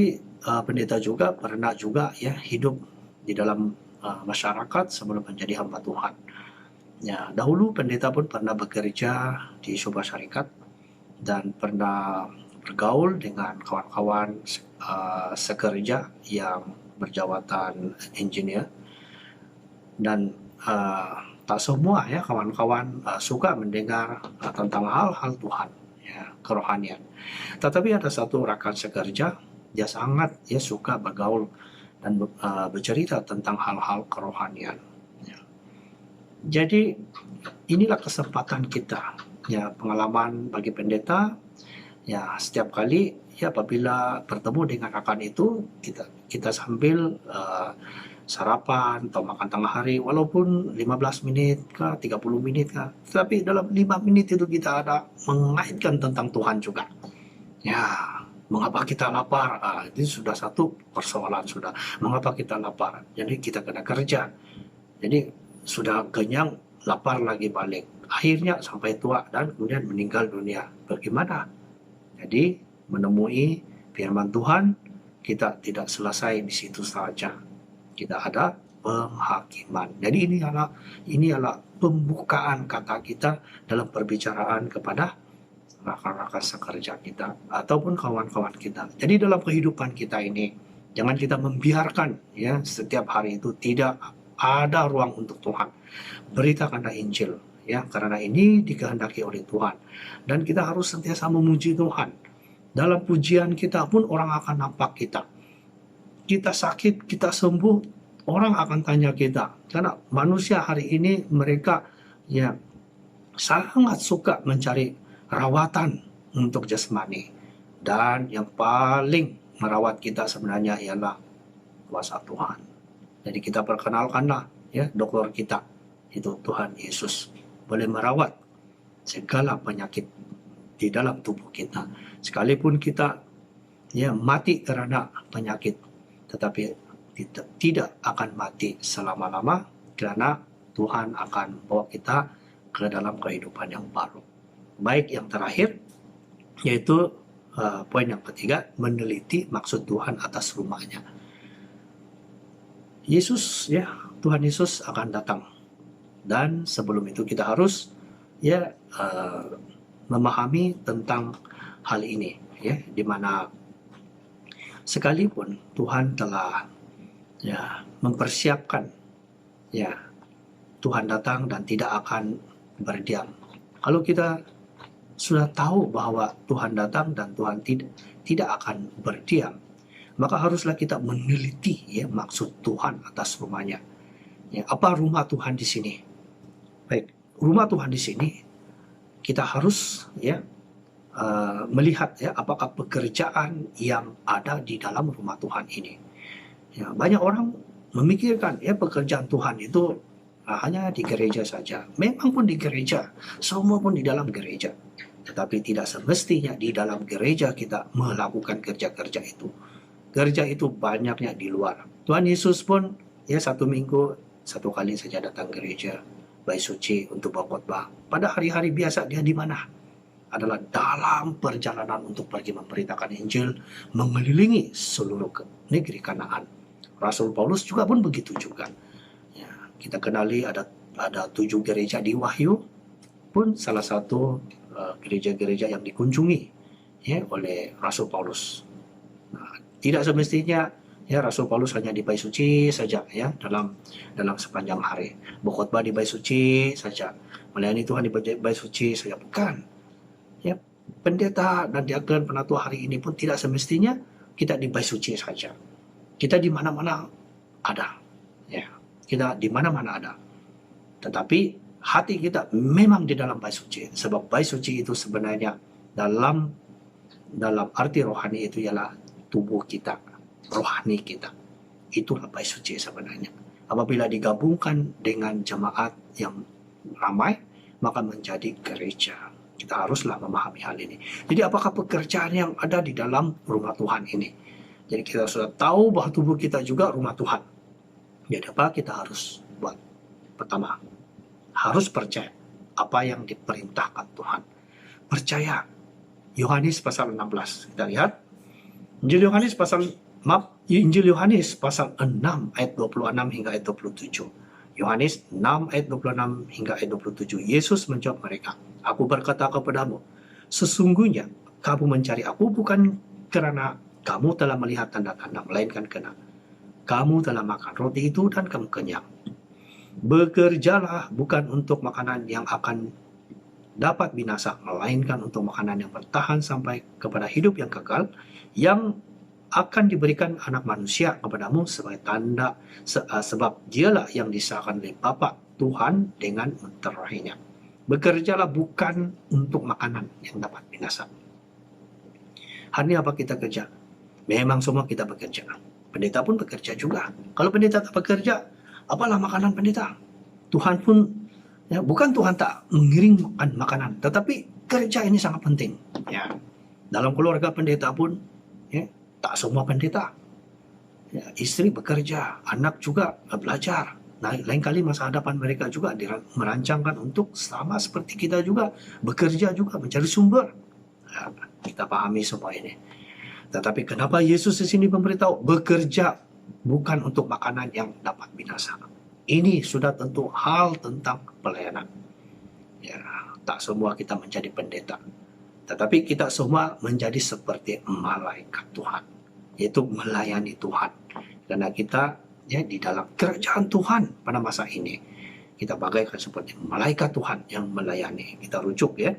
S2: pendeta juga pernah juga ya hidup di dalam masyarakat sebelum menjadi hamba Tuhan. Ya, dahulu pendeta pun pernah bekerja di sebuah syarikat dan pernah bergaul dengan kawan-kawan sekerja yang berjawatan engineer, dan tak semua ya kawan-kawan suka mendengar tentang hal-hal Tuhan ya, kerohanian. Tetapi ada satu rekan sekerja, dia sangat ya suka bergaul dan bercerita tentang hal-hal kerohanian ya. Jadi inilah kesempatan kita ya, pengalaman bagi pendeta ya, setiap kali ya apabila bertemu dengan rekan itu, kita sambil sarapan atau makan tengah hari, walaupun 15 menit kah, 30 menit kah, tapi dalam 5 menit itu kita ada mengaitkan tentang Tuhan juga. Ya, mengapa kita lapar? Itu sudah satu persoalan sudah. Mengapa kita lapar? Jadi kita kena kerja. Jadi sudah kenyang, lapar lagi balik. Akhirnya sampai tua dan kemudian meninggal dunia. Bagaimana? Jadi menemui firman Tuhan, kita tidak selesai di situ saja. Kita ada penghakiman. Jadi ini adalah pembukaan kata kita dalam perbicaraan kepada rakan-rakan sekerja kita ataupun kawan-kawan kita. Jadi dalam kehidupan kita ini, jangan kita membiarkan ya setiap hari itu tidak ada ruang untuk Tuhan. Beritakanlah Injil ya, karena ini dikehendaki oleh Tuhan, dan kita harus sentiasa memuji Tuhan. Dalam pujian kita pun orang akan nampak kita sakit, kita sembuh, orang akan tanya kita, karena manusia hari ini mereka ya sangat suka mencari rawatan untuk jasmani, dan yang paling merawat kita sebenarnya ialah kuasa Tuhan. Jadi kita perkenalkanlah ya dokter kita itu Tuhan Yesus, boleh merawat segala penyakit di dalam tubuh kita. Sekalipun kita ya mati karena penyakit, tetapi tidak akan mati selama-lama, karena Tuhan akan bawa kita ke dalam kehidupan yang baru. Baik, yang terakhir yaitu poin yang ketiga, meneliti maksud Tuhan atas rumahnya. Tuhan Yesus akan datang, dan sebelum itu kita harus ya memahami tentang hal ini ya, di mana sekalipun Tuhan telah ya mempersiapkan ya Tuhan datang dan tidak akan berdiam. Kalau kita sudah tahu bahwa Tuhan datang dan Tuhan tidak akan berdiam, maka haruslah kita meneliti ya maksud Tuhan atas rumahnya. Ya, apa rumah Tuhan di sini? Baik, rumah Tuhan di sini kita harus ya melihat ya apakah pekerjaan yang ada di dalam rumah Tuhan ini. Ya, banyak orang memikirkan ya pekerjaan Tuhan itu hanya di gereja saja. Memang pun di gereja, semua pun di dalam gereja. Tetapi tidak semestinya di dalam gereja kita melakukan kerja-kerja itu. Kerja itu banyaknya di luar. Tuhan Yesus pun ya 1 minggu 1 kali saja datang gereja, bait suci untuk berkhotbah. Pada hari-hari biasa dia di mana? Adalah dalam perjalanan untuk pergi memberitakan Injil, mengelilingi seluruh negeri Kanaan. Rasul Paulus juga pun begitu juga. Ya, kita kenali ada 7 gereja di Wahyu, pun salah satu gereja-gereja yang dikunjungi ya oleh Rasul Paulus. Nah, tidak semestinya Ya, Rasul Paulus hanya di bait suci saja ya dalam dalam sepanjang hari. Berkhotbah di bait suci saja. Melayani Tuhan di bait suci saja, bukan. Ya, pendeta dan diakon penatua hari ini pun tidak semestinya kita di bait suci saja. Kita di mana-mana ada. Ya, kita di mana-mana ada. Tetapi hati kita memang di dalam bait suci, sebab bait suci itu sebenarnya dalam dalam arti rohani itu ialah tubuh kita, rohani kita. Itulah bait suci sebenarnya. Apabila digabungkan dengan jemaat yang ramai, maka menjadi gereja. Kita haruslah memahami hal ini. Jadi apakah pekerjaan yang ada di dalam rumah Tuhan ini? Jadi kita sudah tahu bahwa tubuh kita juga rumah Tuhan. Jadi apa kita harus buat? Pertama, harus percaya apa yang diperintahkan Tuhan. Percaya. Yohanes pasal 16. Kita lihat. Injil Yohanes pasal 6 ayat 26 hingga ayat 27. Yohanes 6 ayat 26 hingga ayat 27. Yesus menjawab mereka, "Aku berkata kepadamu, sesungguhnya kamu mencari aku bukan karena kamu telah melihat tanda-tanda, melainkan karena kamu telah makan roti itu dan kamu kenyang. Bekerjalah bukan untuk makanan yang akan dapat binasa, melainkan untuk makanan yang bertahan sampai kepada hidup yang kekal, yang akan diberikan anak manusia kepadamu sebagai tanda, sebab dialah yang disahkan oleh Bapa Tuhan dengan menterahinya. Bekerjalah bukan untuk makanan yang dapat binasa." Hari ini apa kita kerja? Memang semua kita bekerja. Pendeta pun bekerja juga. Kalau pendeta tak bekerja, apalah makanan pendeta? Tuhan pun, ya, bukan Tuhan tak mengirimkan makanan, tetapi kerja ini sangat penting. Ya, dalam keluarga pendeta pun, ya, tak semua pendeta. Ya, istri bekerja, anak juga belajar. Nah, lain kali masa hadapan mereka juga merancangkan untuk sama seperti kita juga bekerja juga mencari sumber. Ya, kita pahami semua ini. Tetapi kenapa Yesus di sini memberitahu bekerja bukan untuk makanan yang dapat binasa? Ini sudah tentu hal tentang pelayanan. Ya, tak semua kita menjadi pendeta, tetapi kita semua menjadi seperti malaikat Tuhan, yaitu melayani Tuhan. Karena kita, ya, di dalam kerajaan Tuhan pada masa ini, kita bagaikan seperti malaikat Tuhan yang melayani. Kita rujuk, ya.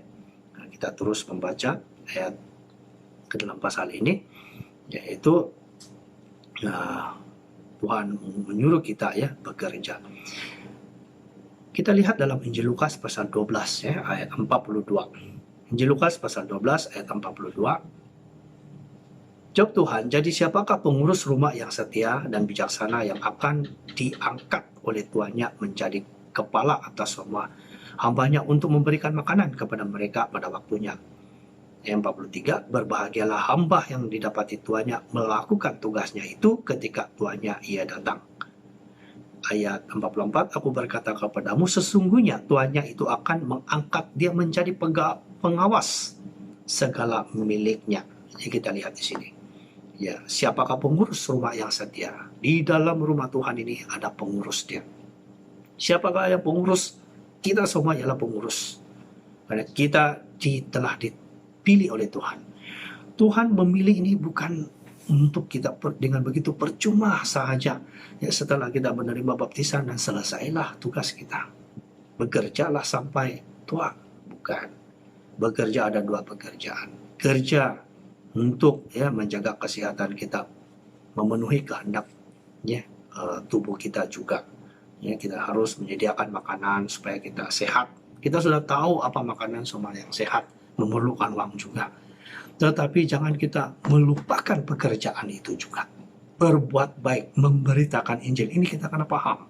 S2: Nah, kita terus membaca ayat ke dalam pasal ini, yaitu Tuhan menyuruh kita, ya, bekerja. Kita lihat dalam Injil Lukas pasal 12, ya, ayat 42. Injil Lukas pasal 12 ayat 42. Jawab Tuhan, "Jadi siapakah pengurus rumah yang setia dan bijaksana yang akan diangkat oleh tuannya menjadi kepala atas semua hambanya untuk memberikan makanan kepada mereka pada waktunya?" Ayat 43, "Berbahagialah hamba yang didapati tuannya melakukan tugasnya itu ketika tuannya ia datang." Ayat 44, "Aku berkata kepadamu, sesungguhnya tuannya itu akan mengangkat dia menjadi pengawas segala miliknya." Jadi kita lihat di sini. Ya, siapakah pengurus rumah yang setia? Di dalam rumah Tuhan ini ada pengurus dia. Siapakah yang pengurus? Kita semua ialah pengurus. Karena kita telah dipilih oleh Tuhan. Tuhan memilih ini bukan untuk kita dengan begitu percuma sahaja. Ya, setelah kita menerima baptisan dan selesailah tugas kita. Bekerjalah sampai tua. Bukan. Bekerja ada dua pekerjaan. Kerja untuk, ya, menjaga kesehatan kita, memenuhi kehendak, ya, tubuh kita juga. Ya, kita harus menyediakan makanan supaya kita sehat. Kita sudah tahu apa makanan semua yang sehat, memerlukan uang juga. Tetapi jangan kita melupakan pekerjaan itu juga. Berbuat baik, memberitakan Injil. Ini kita kena paham.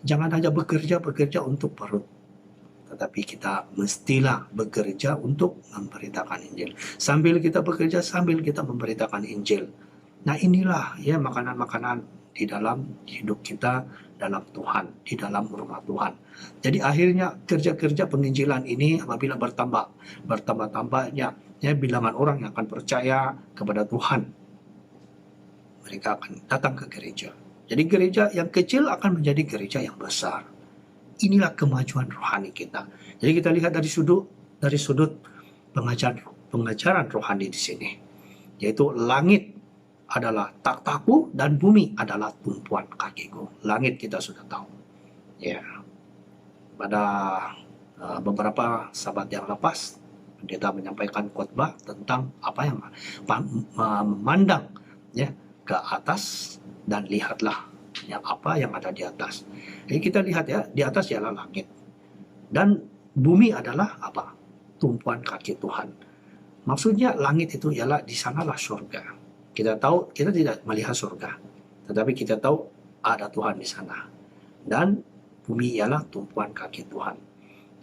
S2: Jangan hanya bekerja untuk perut. Tetapi kita mestilah bekerja untuk memberitakan Injil. Sambil kita bekerja, sambil kita memberitakan Injil. Nah, inilah, ya, makanan-makanan di dalam hidup kita, dalam Tuhan, di dalam rumah Tuhan. Jadi akhirnya kerja-kerja penginjilan ini apabila bertambah-tambahnya, ya, bilangan orang yang akan percaya kepada Tuhan, mereka akan datang ke gereja. Jadi gereja yang kecil akan menjadi gereja yang besar. Inilah kemajuan rohani kita. Jadi kita lihat dari sudut pengajaran rohani di sini, yaitu langit adalah takhtaku dan bumi adalah tumpuan kakiku. Langit kita sudah tahu. Ya, pada beberapa sahabat yang lepas, pendeta menyampaikan khotbah tentang apa yang memandang ya ke atas dan lihatlah ya apa yang ada di atas. Jadi kita lihat ya, di atas ialah langit dan bumi adalah apa? Tumpuan kaki Tuhan. Maksudnya langit itu ialah di sanalah surga. Kita tahu kita tidak melihat surga, tetapi kita tahu ada Tuhan di sana. Dan bumi ialah tumpuan kaki Tuhan.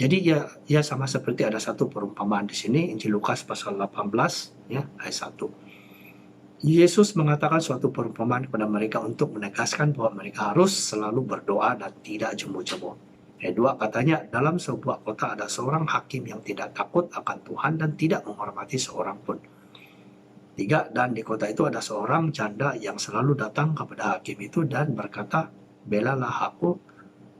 S2: Jadi ya sama seperti ada satu perumpamaan di sini, Injil Lukas pasal 18 ya ayat 1. Yesus mengatakan suatu perumpamaan kepada mereka untuk menegaskan bahwa mereka harus selalu berdoa dan tidak jemu-jemu. Ayat 2 katanya, dalam sebuah kota ada seorang hakim yang tidak takut akan Tuhan dan tidak menghormati seorang pun. 3, dan di kota itu ada seorang janda yang selalu datang kepada hakim itu dan berkata, belalah aku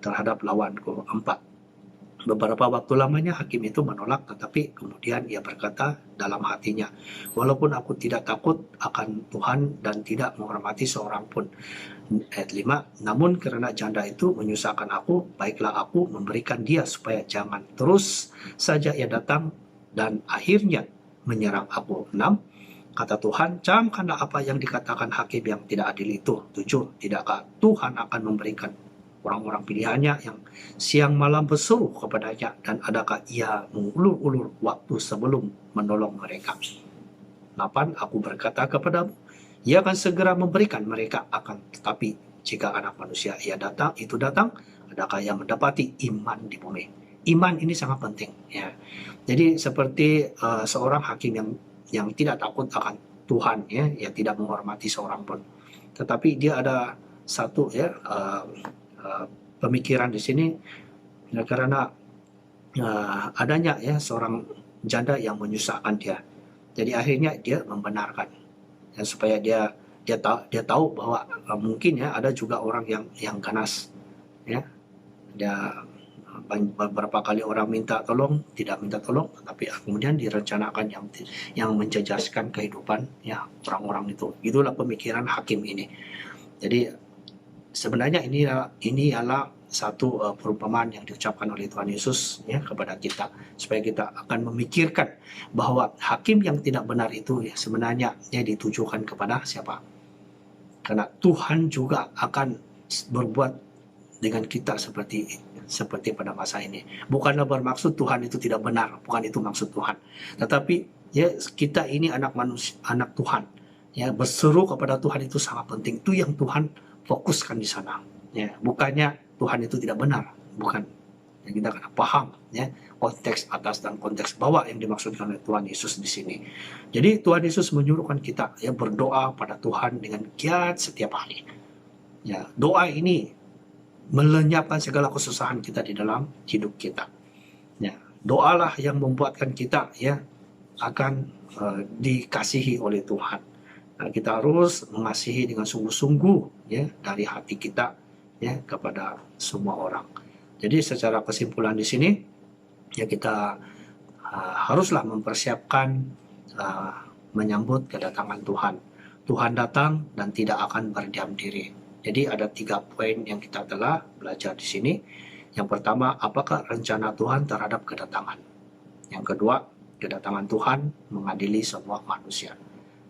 S2: terhadap lawanku. 4, beberapa waktu lamanya hakim itu menolak, tetapi kemudian ia berkata dalam hatinya, walaupun aku tidak takut akan Tuhan dan tidak menghormati seorang pun. Ayat 5, namun karena janda itu menyusahkan aku, baiklah aku memberikan dia supaya jangan terus saja ia datang dan akhirnya menyerang aku. 6, kata Tuhan, camkanlah apa yang dikatakan hakim yang tidak adil itu. 7, tidakkah Tuhan akan memberikan orang-orang pilihannya yang siang malam berseru kepadanya, dan adakah ia mengulur-ulur waktu sebelum menolong mereka? 8, aku berkata kepadamu, ia akan segera memberikan mereka, akan tetapi jika anak manusia datang, adakah ia mendapati iman di bumi? Iman ini sangat penting ya. Jadi seperti seorang hakim yang tidak takut akan Tuhan ya, yang tidak menghormati seorang pun. Tetapi dia ada satu ya pemikiran di sini ya, karena adanya ya seorang janda yang menyusahkan dia. Jadi akhirnya dia membenarkan ya, supaya dia tahu bahwa mungkin ya ada juga orang yang ganas ya. Dia beberapa kali orang tidak minta tolong, tetapi kemudian direncanakan yang menjejaskan kehidupan ya orang-orang itu. Itulah pemikiran hakim ini. Jadi sebenarnya ini adalah satu perumpamaan yang diucapkan oleh Tuhan Yesus ya kepada kita, supaya kita akan memikirkan bahwa hakim yang tidak benar itu ya sebenarnya ditujukan kepada siapa? Karena Tuhan juga akan berbuat dengan kita seperti pada masa ini. Bukanlah bermaksud Tuhan itu tidak benar, bukan itu maksud Tuhan. Tetapi ya kita ini anak manusia, anak Tuhan. Ya, berseru kepada Tuhan itu sangat penting. Itu yang Tuhan fokuskan di sana. Ya, bukannya Tuhan itu tidak benar, bukan. Ya, kita akan paham ya konteks atas dan konteks bawah yang dimaksudkan oleh Tuhan Yesus di sini. Jadi Tuhan Yesus menyuruhkan kita ya berdoa pada Tuhan dengan giat setiap hari. Ya, doa ini melenyapkan segala kesusahan kita di dalam hidup kita. Ya, doalah yang membuatkan kita ya akan dikasihi oleh Tuhan. Nah, kita harus mengasihi dengan sungguh-sungguh ya dari hati kita ya kepada semua orang. Jadi secara kesimpulan di sini ya kita haruslah mempersiapkan menyambut kedatangan Tuhan. Tuhan datang dan tidak akan berdiam diri. Jadi ada 3 poin yang kita telah belajar di sini. Yang pertama, apakah rencana Tuhan terhadap kedatangan? Yang kedua, kedatangan Tuhan mengadili semua manusia.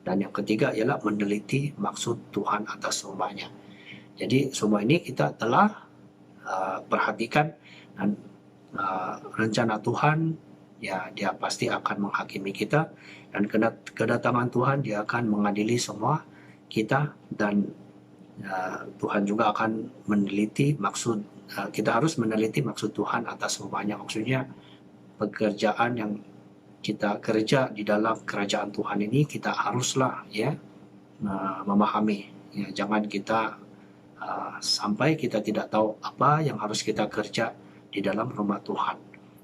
S2: Dan yang ketiga ialah meneliti maksud Tuhan atas semuanya. Jadi semua ini kita telah perhatikan, dan rencana Tuhan ya dia pasti akan menghakimi kita, dan kedatangan Tuhan dia akan mengadili semua kita, dan Tuhan juga akan meneliti maksud kita harus meneliti maksud Tuhan atas semuanya. Maksudnya pekerjaan yang kita kerja di dalam kerajaan Tuhan ini kita haruslah ya memahami ya, jangan kita sampai kita tidak tahu apa yang harus kita kerja di dalam rumah Tuhan.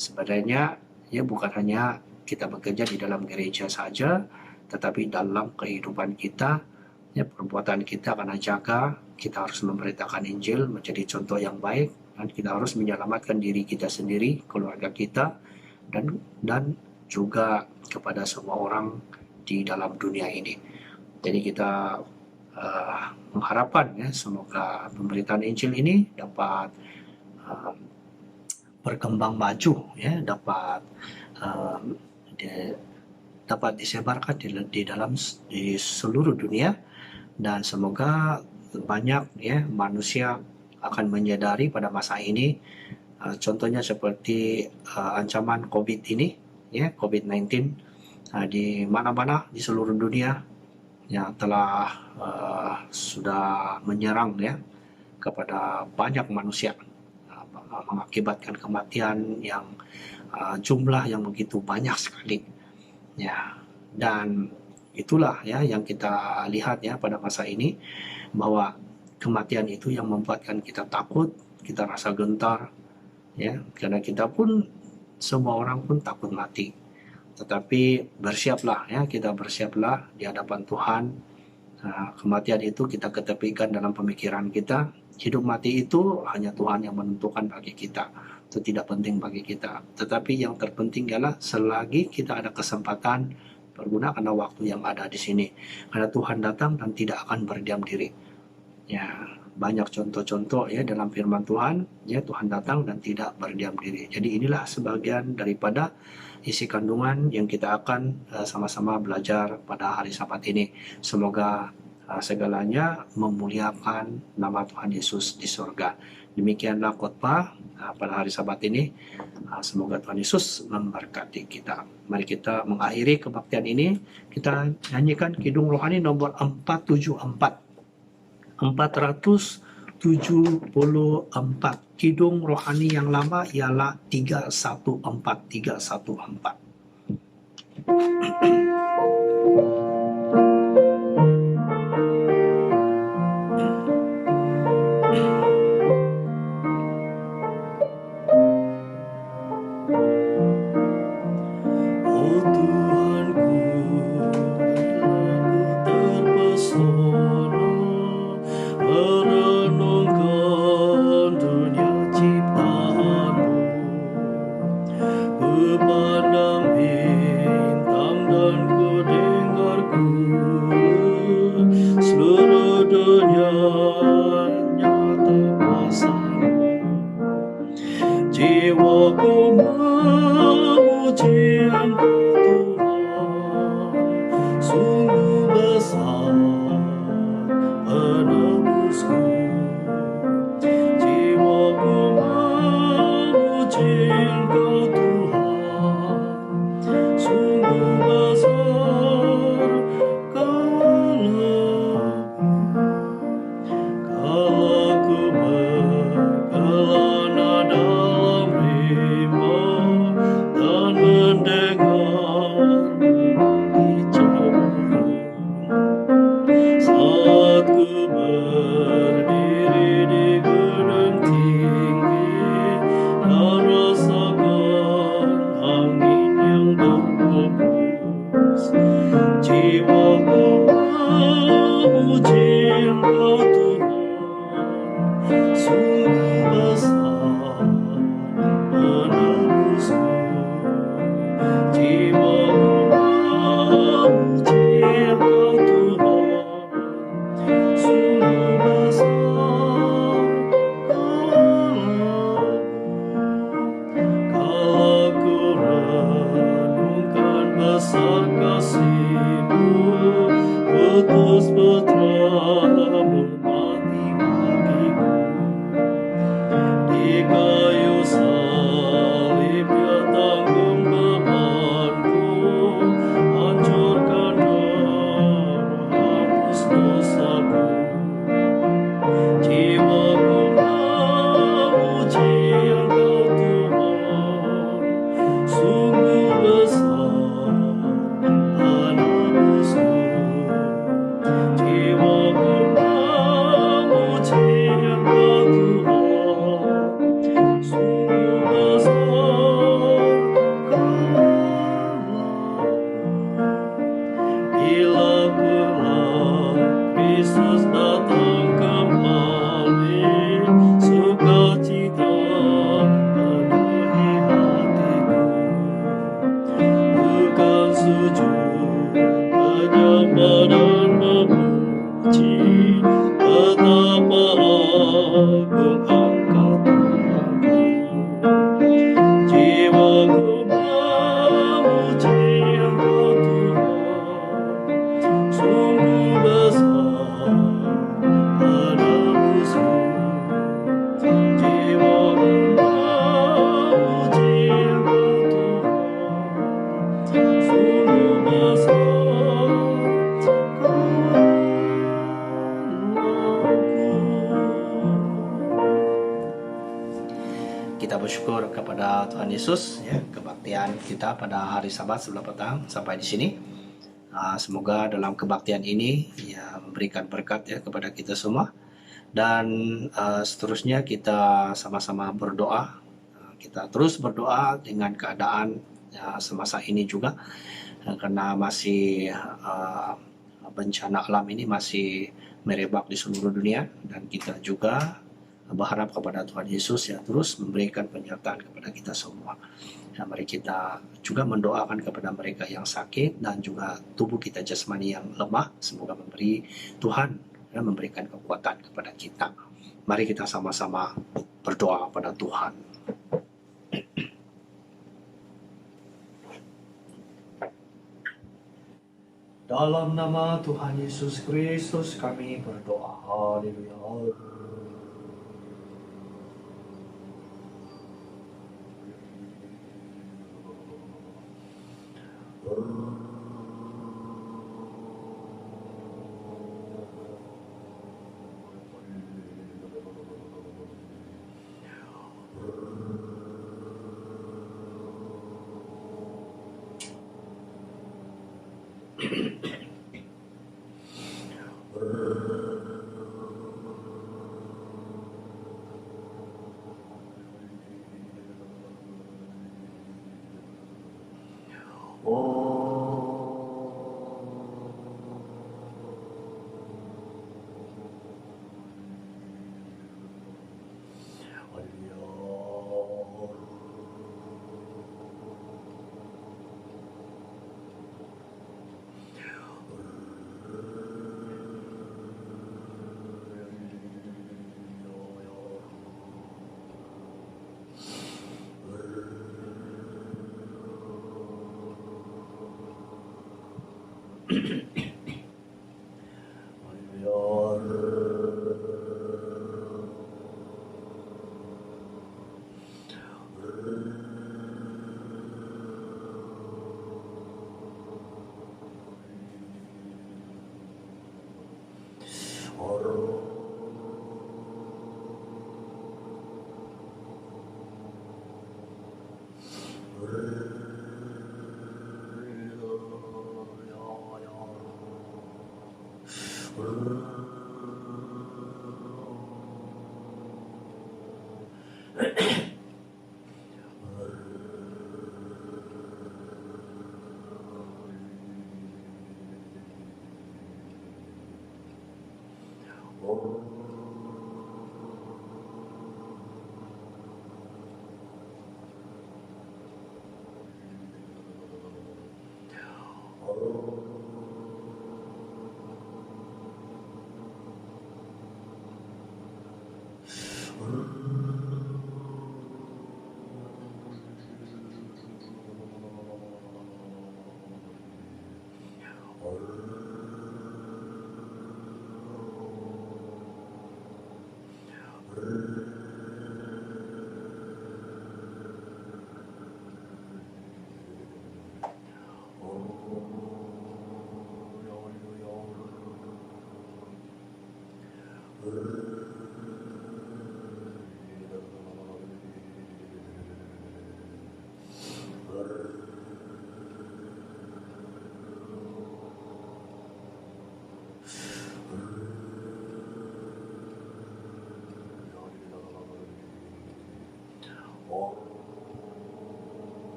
S2: Sebenarnya ya bukan hanya kita bekerja di dalam gereja saja, tetapi dalam kehidupan kita ya, perbuatan kita karena jaga, kita harus memberitakan Injil, menjadi contoh yang baik, dan kita harus menyelamatkan diri kita sendiri, keluarga kita, dan juga kepada semua orang di dalam dunia ini. Jadi kita mengharapkan ya semoga pemberitaan Injil ini dapat uh, berkembang maju ya, uh, di- dapat disebarkan di seluruh dunia, dan semoga banyak ya manusia akan menyadari pada masa ini, contohnya seperti ancaman COVID ini ya, COVID-19 di mana-mana di seluruh dunia yang telah sudah menyerang ya kepada banyak manusia, mengakibatkan kematian yang jumlah yang begitu banyak sekali ya. Dan itulah ya yang kita lihat ya pada masa ini, bahwa kematian itu yang membuatkan kita takut, kita rasa gentar ya, karena kita pun, semua orang pun takut mati. Tetapi bersiaplah ya, kita bersiaplah di hadapan Tuhan. Kematian itu kita ketepikan dalam pemikiran kita. Hidup mati itu hanya Tuhan yang menentukan bagi kita. Itu tidak penting bagi kita. Tetapi yang terpenting adalah selagi kita ada kesempatan, pergunakan waktu yang ada di sini. Karena Tuhan datang dan tidak akan berdiam diri. Ya, banyak contoh-contoh ya dalam firman Tuhan, ya Tuhan datang dan tidak berdiam diri. Jadi inilah sebagian daripada isi kandungan yang kita akan sama-sama belajar pada hari Sabat ini. Semoga segalanya memuliakan nama Tuhan Yesus di surga. Demikianlah khotbah pada hari Sabat ini. Semoga Tuhan Yesus memberkati kita. Mari kita mengakhiri kebaktian ini. Kita nyanyikan Kidung Rohani nomor 474. 474. Kidung Rohani yang lama ialah 314.
S3: Oh Tuhanku, aku terpesona merenungkan dunia ciptaanmu, kupandang bintang dan kudengarku seluruh dunia nyata kuasamu. Jiwaku memuji Engkau Tuhan, sungguh besar penebusku. Jiwaku memuji Engkau Tuhan, sungguh besar Kaulah. Kalau ku berkelana dalam rimba dan mendengar bicara, saat ku berdiri di gunung tinggi dan rasakan memuji betapa agung Engkau Tuhanku. Jiwaku memuji Engkau Tuhan, sungguh besar padamu. Jiwaku memuji Engkau Tuhan, sungguh besar kuatku.
S2: Kita bersyukur kepada Tuhan Yesus ya, kebaktian kita pada hari Sabat sebelah petang sampai di sini. Semoga dalam kebaktian ini ya memberikan berkat ya kepada kita semua. Dan seterusnya kita sama-sama berdoa. Kita terus berdoa dengan keadaan semasa ini juga, karena masih bencana alam ini masih merebak di seluruh dunia, dan kita juga berharap kepada Tuhan Yesus ya terus memberikan penyertaan kepada kita semua. Mari kita juga mendoakan kepada mereka yang sakit dan juga tubuh kita jasmani yang lemah. Semoga Tuhan memberikan kekuatan kepada kita. Mari kita sama-sama berdoa kepada Tuhan. Dalam nama Tuhan Yesus Kristus kami berdoa. Haleluya.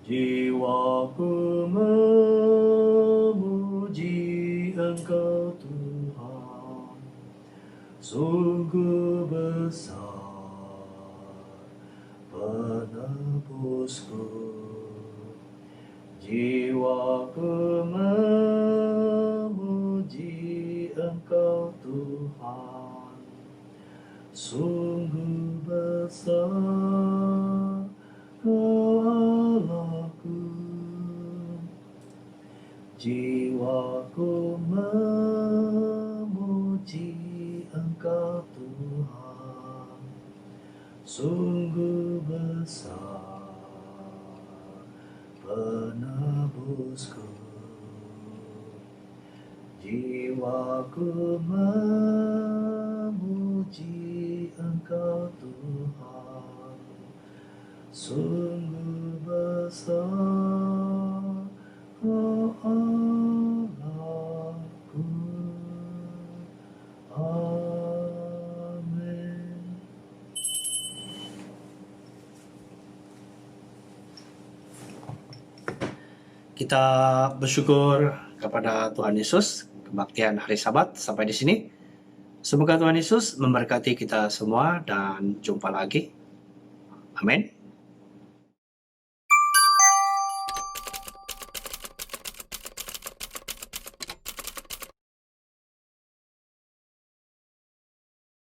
S3: Jiwaku memuji Engkau Tuhan, sungguh besar padamu. penebusku. Jiwaku memuji Engkau Tuhan, sungguh besar Kau Allahku. Jiwaku memuji Engkau Tuhan, sungguh besar penebusku. Jiwaku memuji Engkau Tuhan, sungguh besar Kau Allahku. Amin.
S2: Kita bersyukur kepada Tuhan Yesus, kebaktian hari Sabat sampai di sini. Semoga Tuhan Yesus memberkati kita semua dan jumpa lagi. Amin.